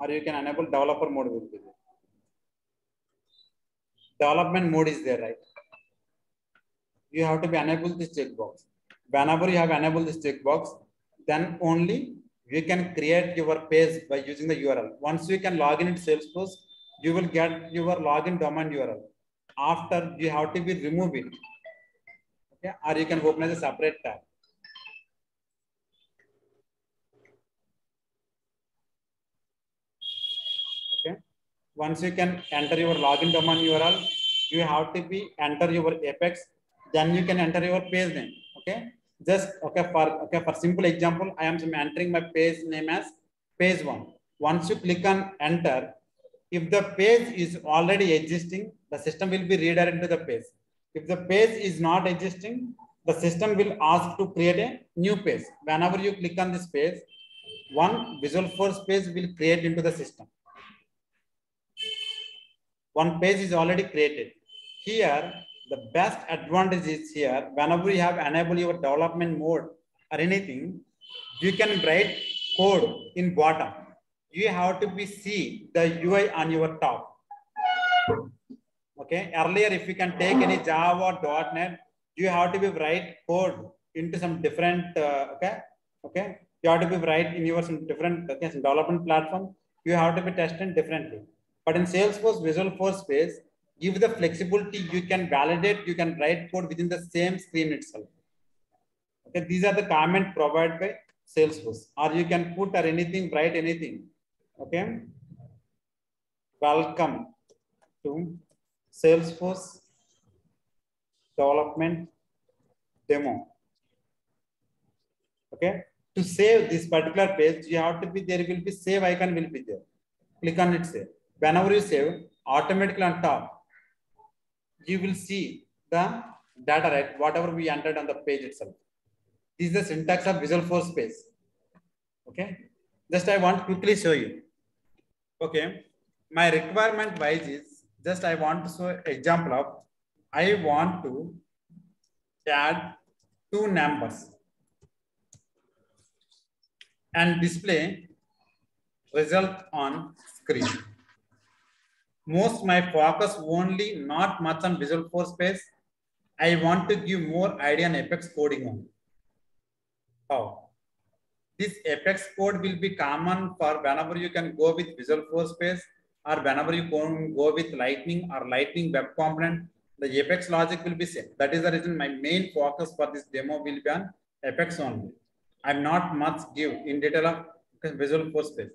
or you can enable developer mode will be there. Development mode is there, right? You have to be enable this checkbox. Whenever you have enabled this checkbox, then only you can create your page by using the URL. Once you can log in into Salesforce, you will get your login domain URL. After, you have to be remove it. Okay, or you can open as a separate tab. Okay, once you can enter your login domain URL, you have to be enter your Apex. Then you can enter your page name. Okay, just for simple example, I am entering my page name as page 1. Once you click on enter, if the page is already existing, the system will be redirected to the page. If the page is not existing, the system will ask to create a new page. Whenever you click on this page, one Visual Force page will create into the system. One page is already created. Here, the best advantage is here, whenever you have enabled your development mode or anything, you can write code in bottom. you have to be see the UI on your top. Okay. Earlier, if you can take any Java or .NET, you have to be write code into some different. Okay. You have to be write in your some different development platform. You have to be tested differently. But in Salesforce Visual Force space, give the flexibility. You can validate. You can write code within the same screen itself. Okay. These are the comment provided by Salesforce, or you can put or anything, write anything. Okay. Welcome to Salesforce development demo. Okay. To save this particular page, you have to be, there will be save icon will be there. Click on it, save. Whenever you save, automatically on top, you will see the data, right? Whatever we entered on the page itself. This is the syntax of Visual Force space. Okay. Just I want to quickly show you. Okay. My requirement wise is just I want to show example of I want to add 2 numbers and display result on screen. Most my focus only not much on Visual Force space. I want to give more idea on Apex coding on. How? This Apex code will be common for whenever you can go with Visual Force space or whenever you go with Lightning or Lightning web component, the Apex logic will be same. That is the reason my main focus for this demo will be on Apex only. I'm not much give in detail of Visual Force space.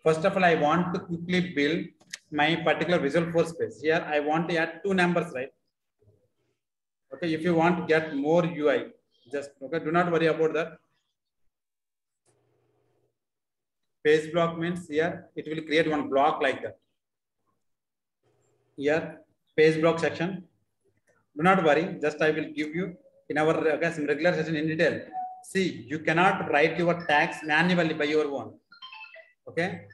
First of all, I want to quickly build my particular Visual Force space. Here, I want to add 2 numbers, right? Okay, if you want to get more UI, just okay, do not worry about that. Page block means here it will create one block like that. Here, page block section. Do not worry, just I will give you in our regular session in detail. See, you cannot write your tags manually by your own. Okay,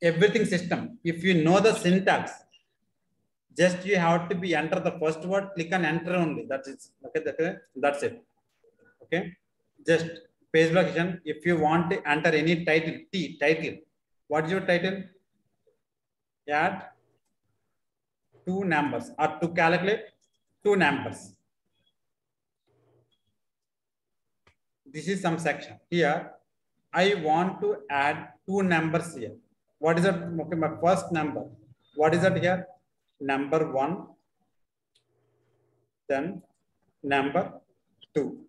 everything system. If you know the syntax, just you have to be enter the first word, click on enter only. That's it. Okay, that's it. Okay, just page block section. If you want to enter any title, title. What is your title? Add 2 numbers or to calculate 2 numbers. This is some section. Here, I want to add 2 numbers here. What is that? Okay, my first number. What is that here? Number 1, then number 2.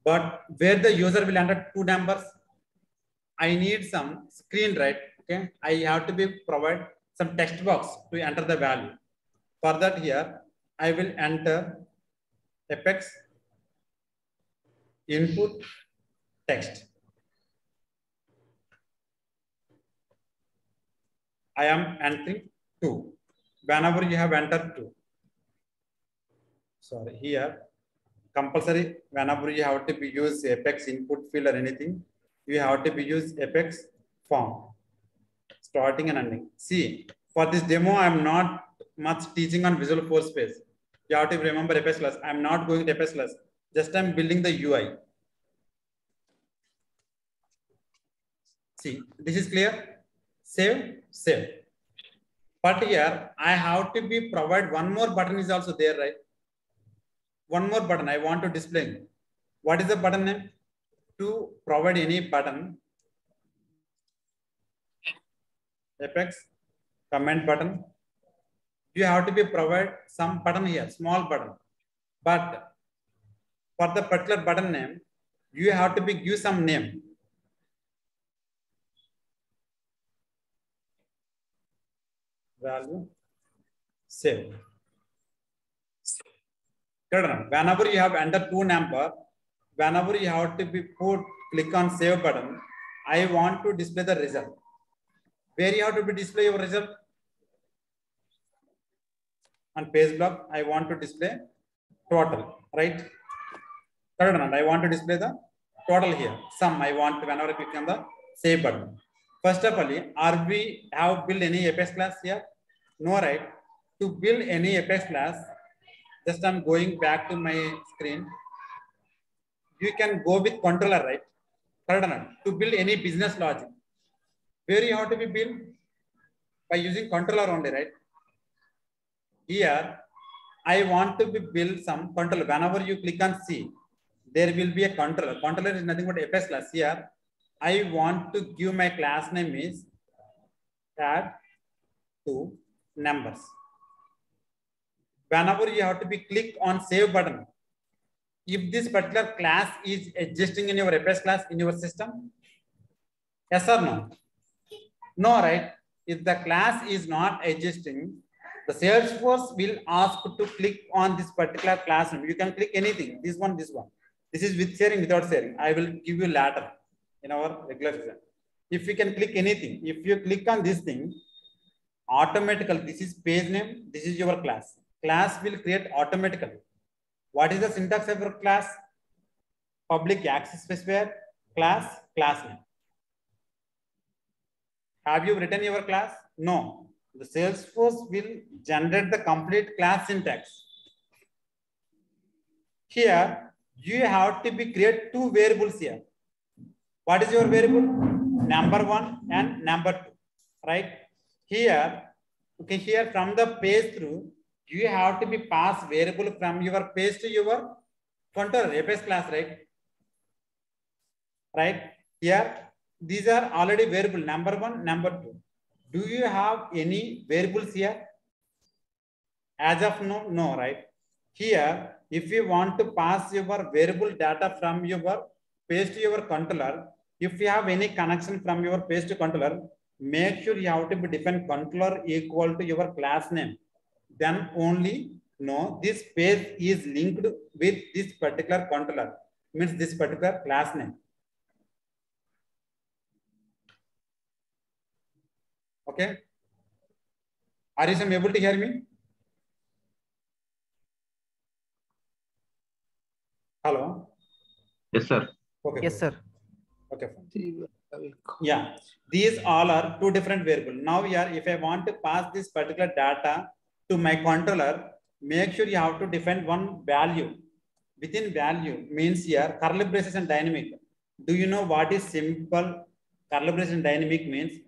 But where the user will enter 2 numbers, I need some screen, right? Okay, I have to be provide some text box to enter the value. For that here, I will enter Apex input text. I am entering 2. Whenever you have entered 2, sorry, here compulsory whenever you have to be use Apex input field or anything, you have to be use Apex form, starting and ending. See, for this demo, I'm not much teaching on Visual Force space. You have to remember Apex class. I'm not going to Apex class. Just I'm building the UI. See, this is clear. Save, save. But here I have to be provide one more button is also there, right? One more button I want to display. What is the button name? To provide any button, Apex comment button. You have to be provide some button here, small button. But for the particular button name, you have to be give some name. Value, save. Whenever you have entered 2 number, whenever you have to be click on save button, I want to display the result. Where you have to be display your result? On page block, I want to display total, right? I want to display the total here. Sum I want to, whenever I click on the save button. First of all, are we have built any Apex class here? No, right? To build any Apex class, just I'm going back to my screen. You can go with controller, right? To build any business logic, Where you have to be built? By using controller only, right? Here, I want to be build some controller. Whenever you click on C, there will be a controller. Controller is nothing but Apex class. Here, I want to give my class name is add to numbers. Whenever you have to be click on save button, if this particular class is existing in your Apex class in your system, yes or no? No, right? If the class is not existing, the Salesforce will ask to click on this particular class name. You can click anything. This one, this one. This is with sharing, without sharing. I will give you later in our regular session. If you can click anything, if you click on this thing, automatically, this is page name, this is your class. Class will create automatically. What is the syntax of your class? Public access specifier, class, class name. Have you written your class? No. The Salesforce will generate the complete class syntax. Here, you have to be create two variables here. What is your variable? Number 1 and number 2, right? Here, okay, here from the page through, you have to be pass variable from your page to your controller, Apex class, right? Right? Here, these are already variable, number 1, number 2. Do you have any variables here? As of now, no, right? Here, if you want to pass your variable data from your page to your controller, if you have any connection from your page to controller, make sure you have to be define controller equal to your class name. Then only no, this page is linked with this particular controller, means this particular class name. Okay. Are you able to hear me? Hello. Yes, sir. Okay. Yes, sir. Okay. Yeah. These all are two different variables. Now here, if I want to pass this particular data to my controller, make sure you have to define one value. Within value means here curly braces and dynamic. Do you know what is simple curly braces and dynamic means?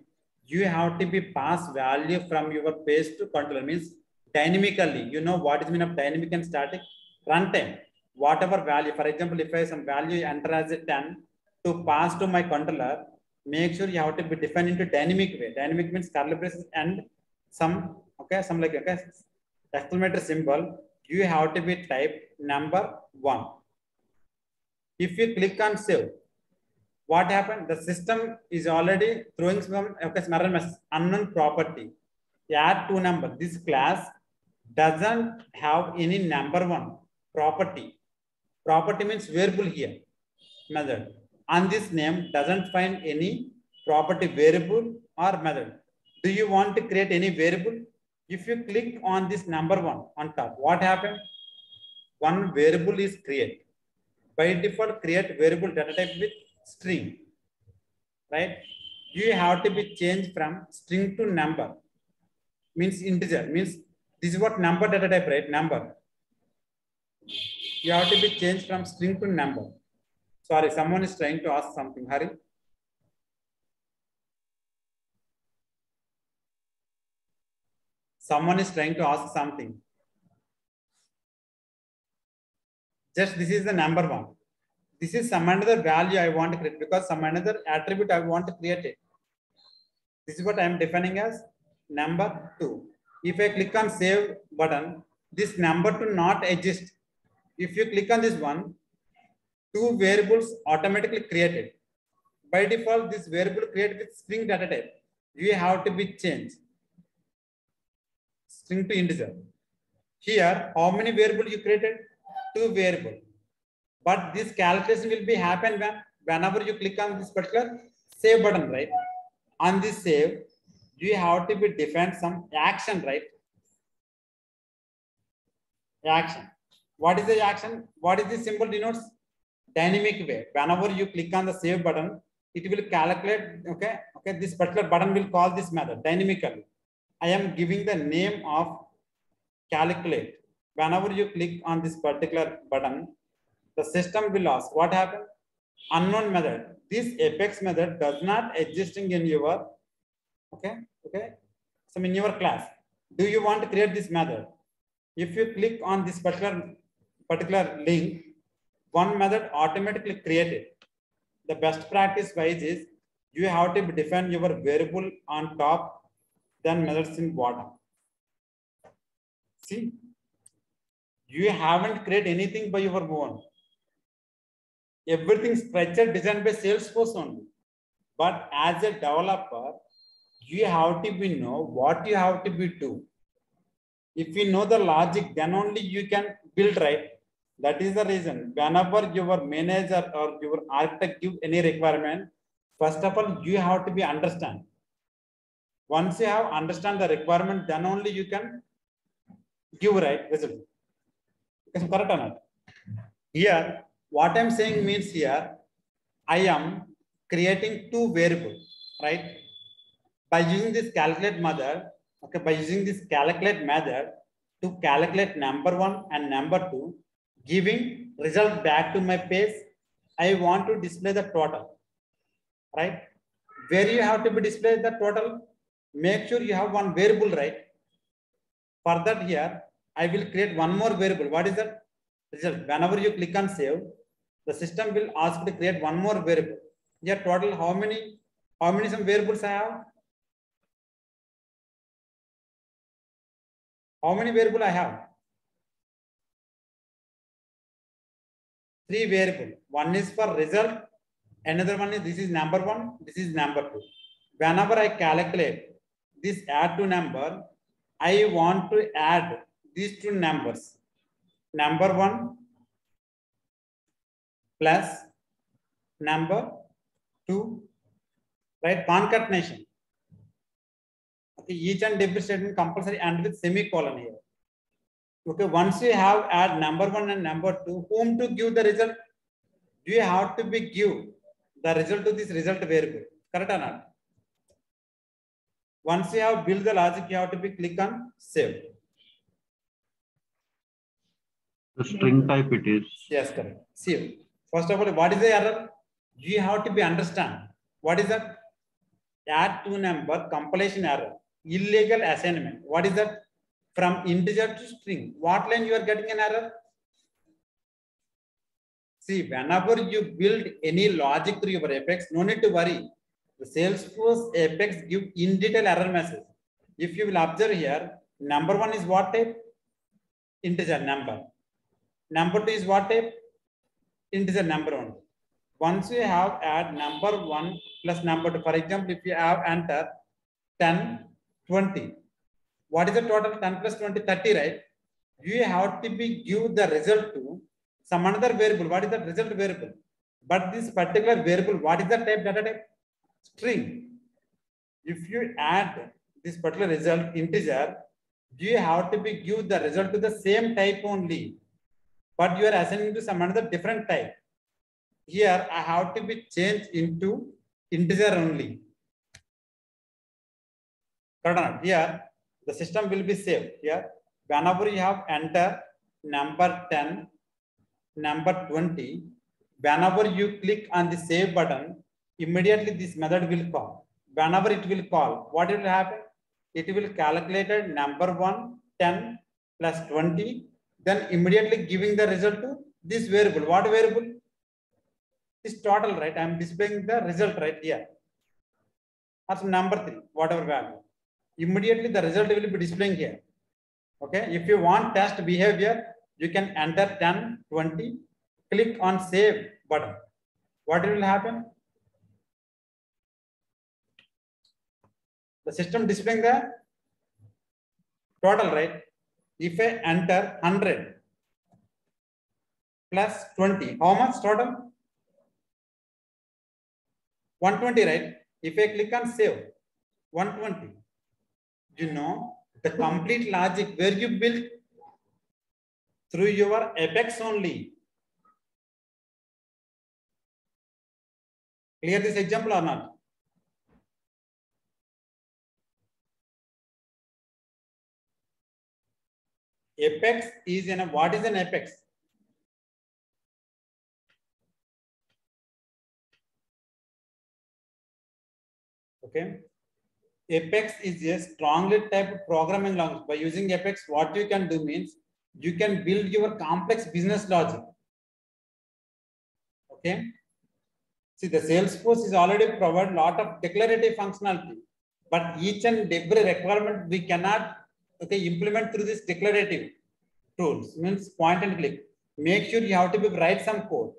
You have to be pass value from your page to controller, means dynamically. You know what is mean of dynamic and static? Runtime. Whatever value, for example, if I have some value enter as a 10 to pass to my controller, make sure you have to be defined into dynamic way. Dynamic means curly braces and some, okay, some like, okay, exclamatory symbol. You have to be type number 1. If you click on save, what happened? The system is already throwing some, okay, small message, unknown property. Add to number. This class doesn't have any number 1 property. Property means variable here, method. And this name doesn't find any property variable or method. Do you want to create any variable? If you click on this number 1 on top, what happened? One variable is created. By default, create variable data type with string, right? You have to be changed from string to number, means integer, means this is what number data type, right? Number. You have to be changed from string to number. Sorry, someone is trying to ask something. Hurry. Someone is trying to ask something. Just this is the number 1. This is some another value I want to create because some another attribute I want to create it. This is what I am defining as number 2. If I click on save button, this number 2 not exist. If you click on this one, 2 variables automatically created. By default, this variable created with string data type. You have to be changed. String to integer. Here, how many variables you created? 2 variables. But this calculation will be happen whenever you click on this particular save button, right? On this save, you have to be define some action, right? Action. What is the action? What is this symbol denotes? Dynamic way. Whenever you click on the save button, it will calculate, okay? Okay, this particular button will call this method dynamically. I am giving the name of calculate. Whenever you click on this particular button, the system will ask what happened? Unknown method. This Apex method does not existing in your Okay. So in your class, do you want to create this method? If you click on this particular link, one method automatically created. The best practice wise is you have to define your variable on top, then methods in bottom. See, you haven't created anything by your own. Everything structured designed by Salesforce only. But as a developer, you have to be know what you have to be do. If you know the logic, then only you can build, right? That is the reason. Whenever your manager or your architect give any requirement, first of all, you have to be understand. Once you have understand the requirement, then only you can give right result. Correct or not? Here, what I'm saying means here, I am creating two variables, right? By using this calculate method, okay, by using this calculate method to calculate number one and number two, giving result back to my page, I want to display the total, right? Where you have to be display the total, make sure you have one variable, right? For that here, I will create one more variable. What is that? Result. Whenever you click on save, the system will ask to create one more variable. Here total how many some variables I have? How many variable I have? 3 variable. One is for result. Another one is this is number one. This is number two. Whenever I calculate this add to number, I want to add these two numbers. Number one plus number two, right? Concatenation. Okay, each and every statement compulsory and with semicolon here. Okay, once you have add number one and number two, whom to give the result? You have to be give the result to this result variable. Correct or not? Once you have built the logic, you have to be click on save. The string type it is. Yes, correct. See, first of all, what is the error? You have to be understand. What is that? Add to number compilation error. Illegal assignment. What is that? From integer to string. What line you are getting an error? See, whenever you build any logic through your Apex, no need to worry. The Salesforce Apex give in detail error message. If you will observe here, number one is what type? Integer number. Number two is what type? Integer number one. Once you have add number one plus number two, for example, if you have enter 10, 20. What is the total? 10 plus 20, 30, right? You have to be give the result to some another variable. What is the result variable? But this particular variable, what is the type? Data type? String. If you add this particular result integer, you have to be give the result to the same type only. But you are assigning to some another different type. Here I have to be changed into integer only. Here the system will be saved. Here whenever you have enter number 10, number 20, whenever you click on the save button, immediately this method will call. Whenever it will call, what will happen? It will calculate number 1, 10 plus 20, then immediately giving the result to this variable. What variable? This total, right? I am displaying the result right here. Or number 3, whatever value. Immediately the result will be displaying here. Okay. If you want test behavior, you can enter 10, 20, click on save button. What will happen? The system displaying the total, right? If I enter 100 plus 20, how much total? 120, right? If I click on save, 120. You know the complete logic where you built through your Apex only. Clear this example or not? Apex is in a, what is an Apex? Okay. Apex is a strongly typed programming language. By using Apex, what you can do means you can build your complex business logic. Okay. See, the Salesforce is already provide a lot of declarative functionality, but each and every requirement we cannot implement through this declarative tools. Means point and click. Make sure you have to write some code.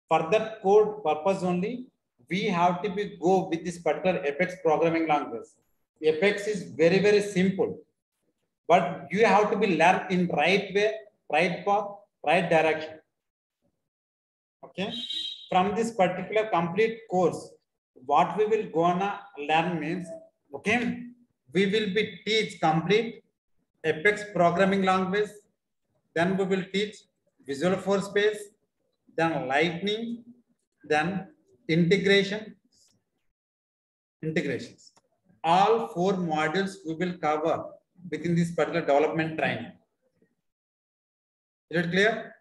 For that code purpose only, we have to go with this particular Apex programming language. Apex is very, very simple, but you have to be learned in right way, right path, right direction. Okay. From this particular complete course, what we will gonna learn means, okay, we will be teach complete Apex programming language. Then we will teach Visual Force Space, then Lightning, then integrations. All 4 modules we will cover within this particular development training. Is it clear?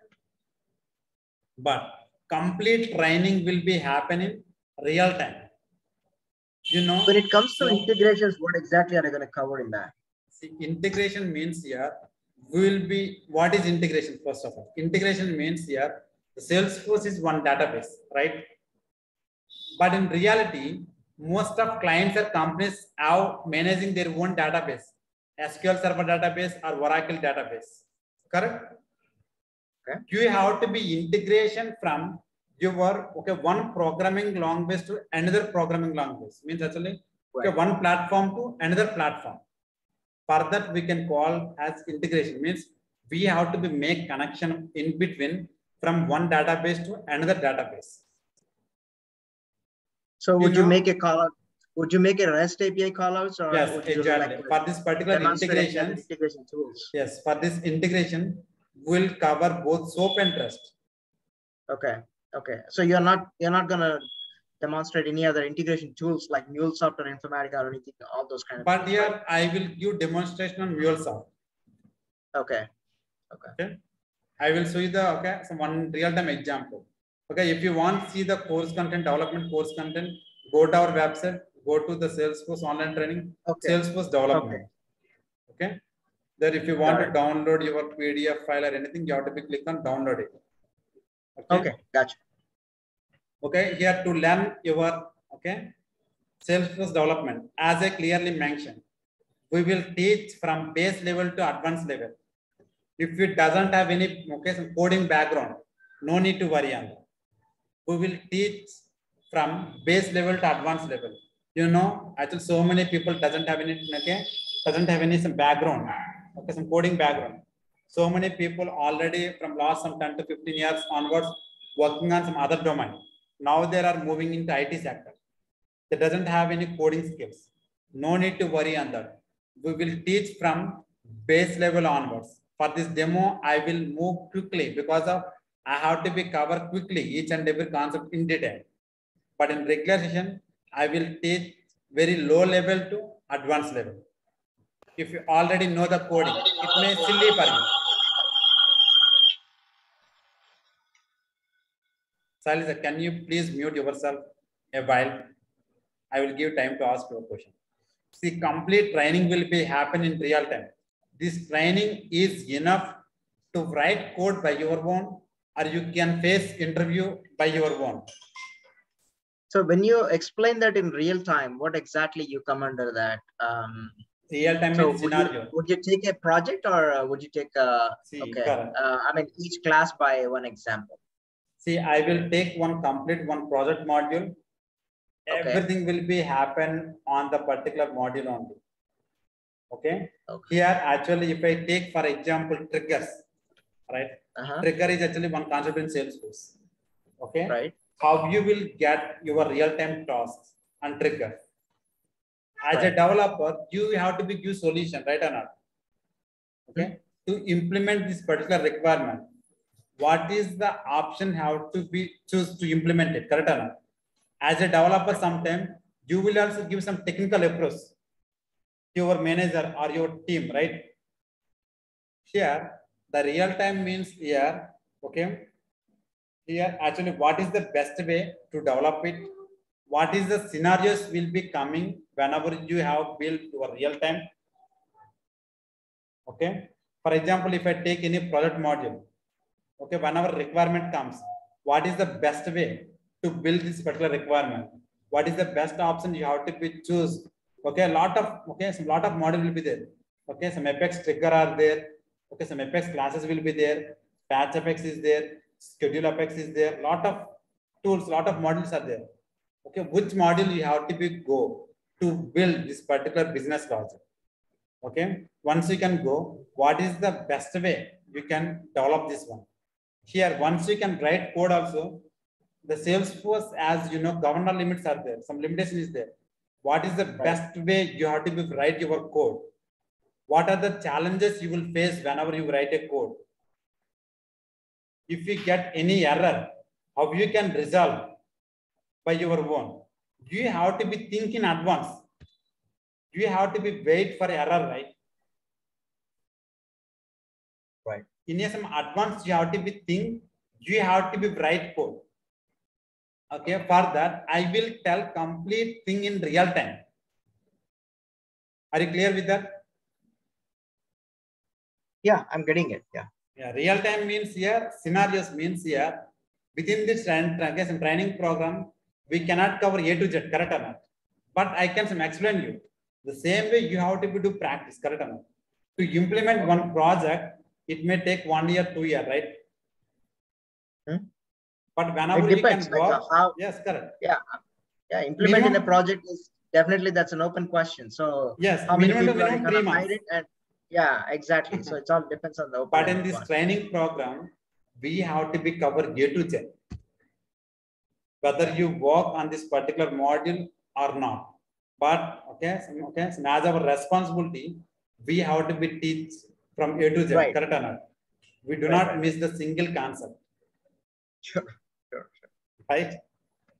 But complete training will be happening real time. You know, when it comes to integrations, what exactly are they going to cover in that? See, integration means here will be, what is integration? First of all, integration means here the Salesforce is one database, right? But in reality, most of clients or companies are managing their own database, SQL Server database or Oracle database. Correct? Okay. You have to be integration from your one programming language to another programming language. Means actually one platform to another platform. For that we can call as integration. Means we have to be make connection in between from one database to another database. So would you make a call out? Would you make a REST API callouts, or yes, would you exactly. like for this particular integration tools? Yes, for this integration will cover both SOAP and REST. Okay. Okay. So you're not gonna demonstrate any other integration tools like MuleSoft or Informatica or anything, all those kind of but things. Here right? I will give demonstration on MuleSoft. Okay. I will show you the some one real-time example. Okay, if you want to see the course content, development course content, go to our website, go to the Salesforce online training, Salesforce development. Okay. There, if you want to download your PDF file or anything, you have to click on download it. Okay, gotcha. Okay, here to learn your Salesforce development, as I clearly mentioned, we will teach from base level to advanced level. If it doesn't have any some coding background, no need to worry on that. We will teach from base level to advanced level. You know, actually, so many people doesn't have any some background, some coding background. So many people already from last some 10 to 15 years onwards working on some other domain. Now they are moving into IT sector. They doesn't have any coding skills. No need to worry on that. We will teach from base level onwards. For this demo, I will move quickly because of I have to be cover quickly each and every concept in detail. But in regular session, I will teach very low level to advanced level. If you already know the coding, it may silly for you. Salisa, can you please mute yourself a while? I will give time to ask your question. See, complete training will be happen in real time. This training is enough to write code by your own, or you can face interview by your own. So when you explain that in real time, what exactly you come under that? Real time scenario. Would you take a project, or would you take a I mean each class by one example? See, I will take one project module. Everything will be happen on the particular module only. Okay. Here, actually, if I take for example triggers, right? Trigger is actually one concept in Salesforce. Okay. Right. How you will get your real-time tasks and trigger. As a developer, you have to be give solution, right or not? Okay. To implement this particular requirement, what is the option how to be choose to implement it, correct or not? As a developer, sometimes you will also give some technical approach to your manager or your team, right? Here, the real time means here, okay. Here, actually, what is the best way to develop it? what is the scenarios will be coming whenever you have built your real time. Okay. For example, if I take any product module, okay, whenever requirement comes, what is the best way to build this particular requirement? What is the best option you have to be choose? Okay, a lot of some lot of model will be there. Okay, some Apex trigger are there. Okay, some Apex classes will be there. Patch Apex is there. Schedule Apex is there. Lot of tools, lot of modules are there. Okay, which module you have to be go to build this particular business logic? Okay, once you can go, what is the best way you can develop this one? Here, once you can write code also, the Salesforce, as you know, governor limits are there. Some limitation is there. What is the best way you have to be write your code? What are the challenges you will face whenever you write a code? If you get any error, how you can resolve by your own? You have to be thinking in advance. You have to be wait for error, right? Right. In some advance, you have to be think. You have to be write code. Okay. For that, I will tell complete thing in real time. Are you clear with that? Yeah, I'm getting it. Yeah. Yeah. Real time means here scenarios means here within this training program we cannot cover A to Z, correct or not? But I can explain you. The same way you have to do practice, correct or not? To implement one project, it may take 1 year, 2 years, right? But whenever It depends, you can work, how, yes, correct. Yeah, implementing a project is definitely, that's an open question. So yes, how many minimum people are minimum going 3 to hire months. it? And yeah, exactly. So it all depends on the open. But in this training program, we have to be covered A to Z. Whether you work on this particular module or not. But so as our responsibility, we have to be teach from A to Z, Right. correct or not? We do not miss the single concept. Sure. Right?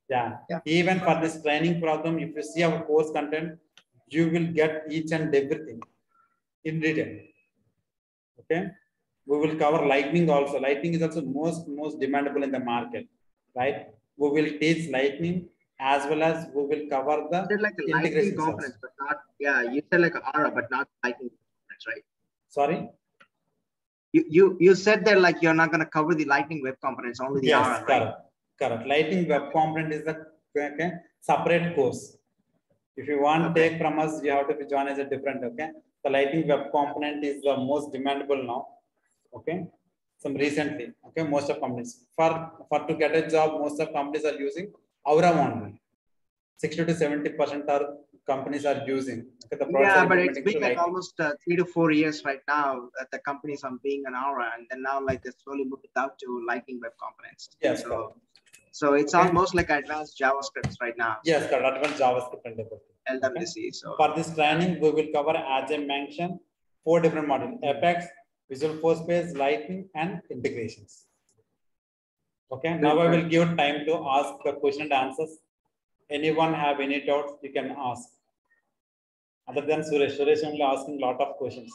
Yeah. Even for this training program, if you see our course content, you will get each and everything in detail. Okay. We will cover Lightning also. Lightning is also most demandable in the market, right? We will teach Lightning as well as we will cover the like a Lightning components, but not, you said like Aura, but not Lightning components, right? Sorry? You said that like you're not going to cover the Lightning web components, only the Aura, right? Correct. Lightning web component is the separate course. If you want to take from us, you have to be join as a different, okay? The Lightning web component is the most demandable now, okay? Some recently, okay? Most of companies, for to get a job, most of companies are using Aura only. 60 to 70% are companies are using. Okay, but it's been like almost 3 to 4 years right now that the companies are being an Aura, and then now like they slowly moved it out to Lightning web components. Yes. So it's almost like advanced JavaScripts right now. Yes, advanced JavaScript and LWC. So for this training, we will cover, as I mentioned, 4 different modules: Apex, Visual Force Base, Lightning, and integrations. Okay. Now I will give time to ask the question and answers. Anyone have any doubts, you can ask. Other than Suresh only asking a lot of questions.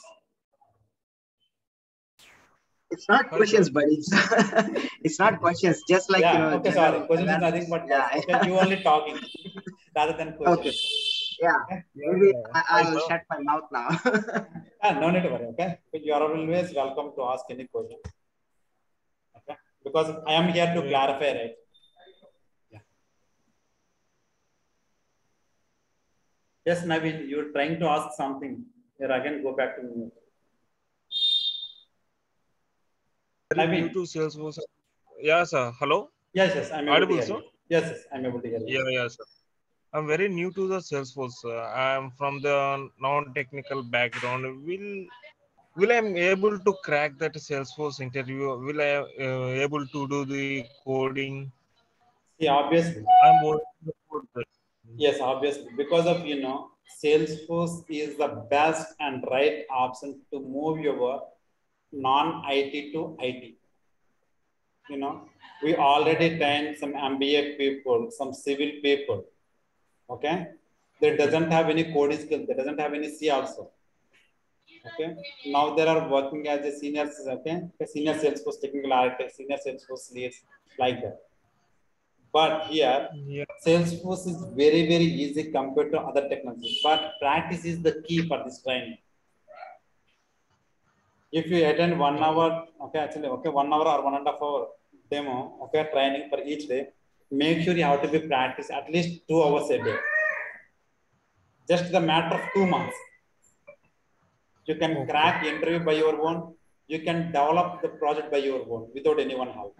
It's not questions, but it's not questions. Just like Okay, sorry. Questions is nothing but okay, you only talking rather than questions. Okay. Yeah. Maybe I'll shut my mouth now. No need to worry. Okay, but you are always welcome to ask any question. Okay, because I am here to clarify, right? Yes, Naveen, you're trying to ask something. Here again, go back to me. Naveen. New to Salesforce. Yeah, sir. Hello? Yes, I'm able to hear you. Yes, I'm able to hear you. Yeah, sir. I'm very new to the Salesforce. I'm from the non-technical background. Will I am able to crack that Salesforce interview? Will I able to do the coding? Yeah, obviously. I'm more. Yes, obviously, because of Salesforce is the best and right option to move your non-IT to IT. We already trained some MBA people, some civil people. Okay, that doesn't have any coding skill. That doesn't have any C also. Okay, now they are working as a senior. Okay, senior Salesforce technical architect, senior Salesforce leads, like that. But here, Yeah. Salesforce is very, very easy compared to other technologies. But practice is the key for this training. If you attend 1 hour, okay, actually, okay, 1 hour or 1.5 hour demo, okay, training for each day, make sure you have to be practice at least 2 hours a day. Just the matter of 2 months. You can crack interview by your own. You can develop the project by your own without anyone help.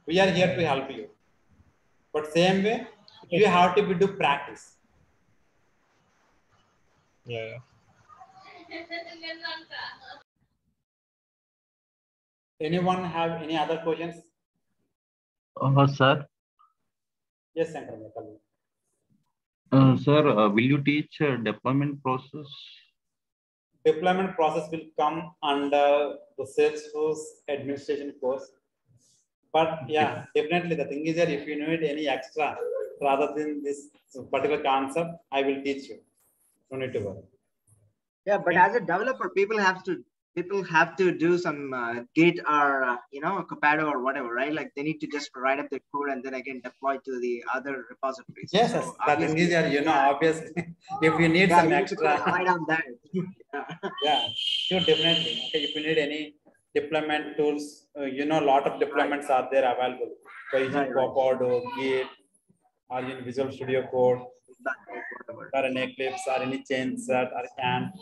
We are here to help you. But same way, you have to do practice. Yeah. Anyone have any other questions? Sir, Yes, Shankar. sir, will you teach deployment process? Deployment process will come under the Salesforce administration course. But yeah, definitely the thing is that if you need any extra rather than this particular concept, I will teach you. No need to worry. Yeah, but as a developer, people have to do some Git or Copado or whatever, right? Like they need to just write up the code and then again deploy to the other repositories. Yes, so yes. The thing is that obviously, if you need yeah, some you extra, need to write on that. yeah, sure, definitely. Okay, if you need any deployment tools, a lot of deployments are there available. So using Copado, Git, or in Visual Studio Code, Whatever. or an Eclipse, or any Chainsat, or Ant,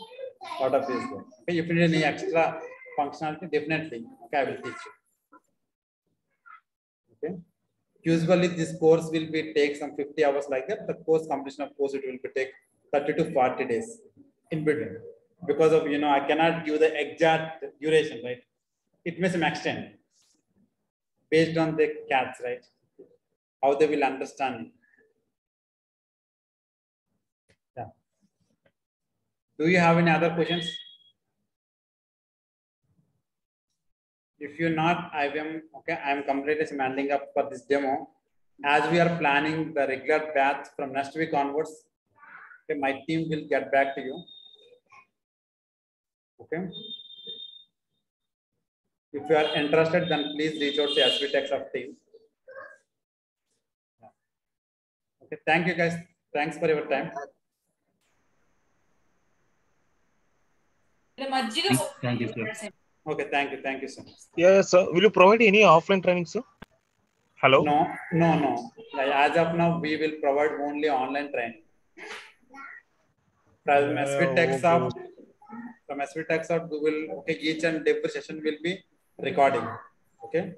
lot of these. Okay, if you need any extra functionality, definitely, okay, I will teach you. Okay. Usually, this course will be take some 50 hours like that. The course completion of course it will be take 30 to 40 days in between. Because of I cannot give the exact duration, right? It may some extent based on the cats, right? How they will understand it. Yeah. Do you have any other questions? If you're not, I am completely standing up for this demo. As we are planning the regular batch from next week onwards, okay, my team will get back to you. Okay. If you are interested, then please reach out to SVTechSoft team. Okay, thank you guys. Thanks for your time. Thank you, sir. Okay, thank you so much. Yeah, sir. Will you provide any offline training, sir? Hello? No. As of now, we will provide only online training. From SVTechSoft, we will, each and every session will be recording. Okay.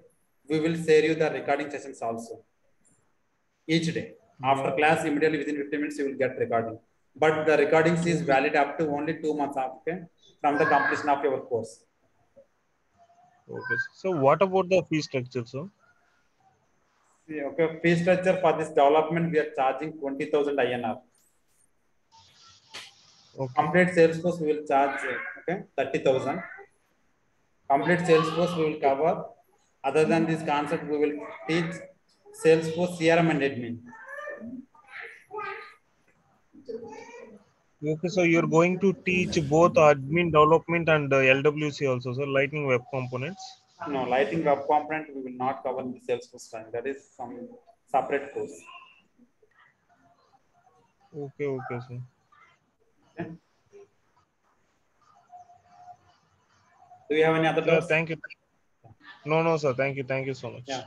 We will share you the recording sessions also. Each day. After class, immediately within 15 minutes, you will get recording. But the recordings is valid up to only 2 months after, from the completion of your course. Okay. So what about the fee structure, sir? Okay, fee structure for this development, we are charging 20,000 INR. Okay. Complete Salesforce, we will charge 30,000. Complete Salesforce, we will cover. Other than this concept, we will teach Salesforce CRM and admin. Okay, so you're going to teach both admin development and LWC also, so Lightning Web Components. No, Lightning Web Component, we will not cover in the Salesforce time. That is some separate course. Okay, sir. Okay. Do you have any other doubts? Thank you. No, sir. Thank you so much. Yeah.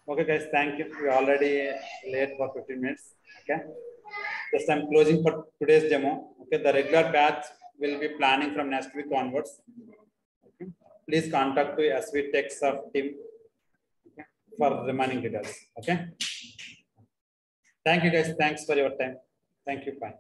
Okay, guys, thank you. We're already late for 15 minutes. Okay. Just I'm closing for today's demo. Okay, the regular batch will be planning from next week onwards. Okay. Please contact the SVTechSoft team for remaining details. Okay. Thank you, guys. Thanks for your time. Thank you. Bye.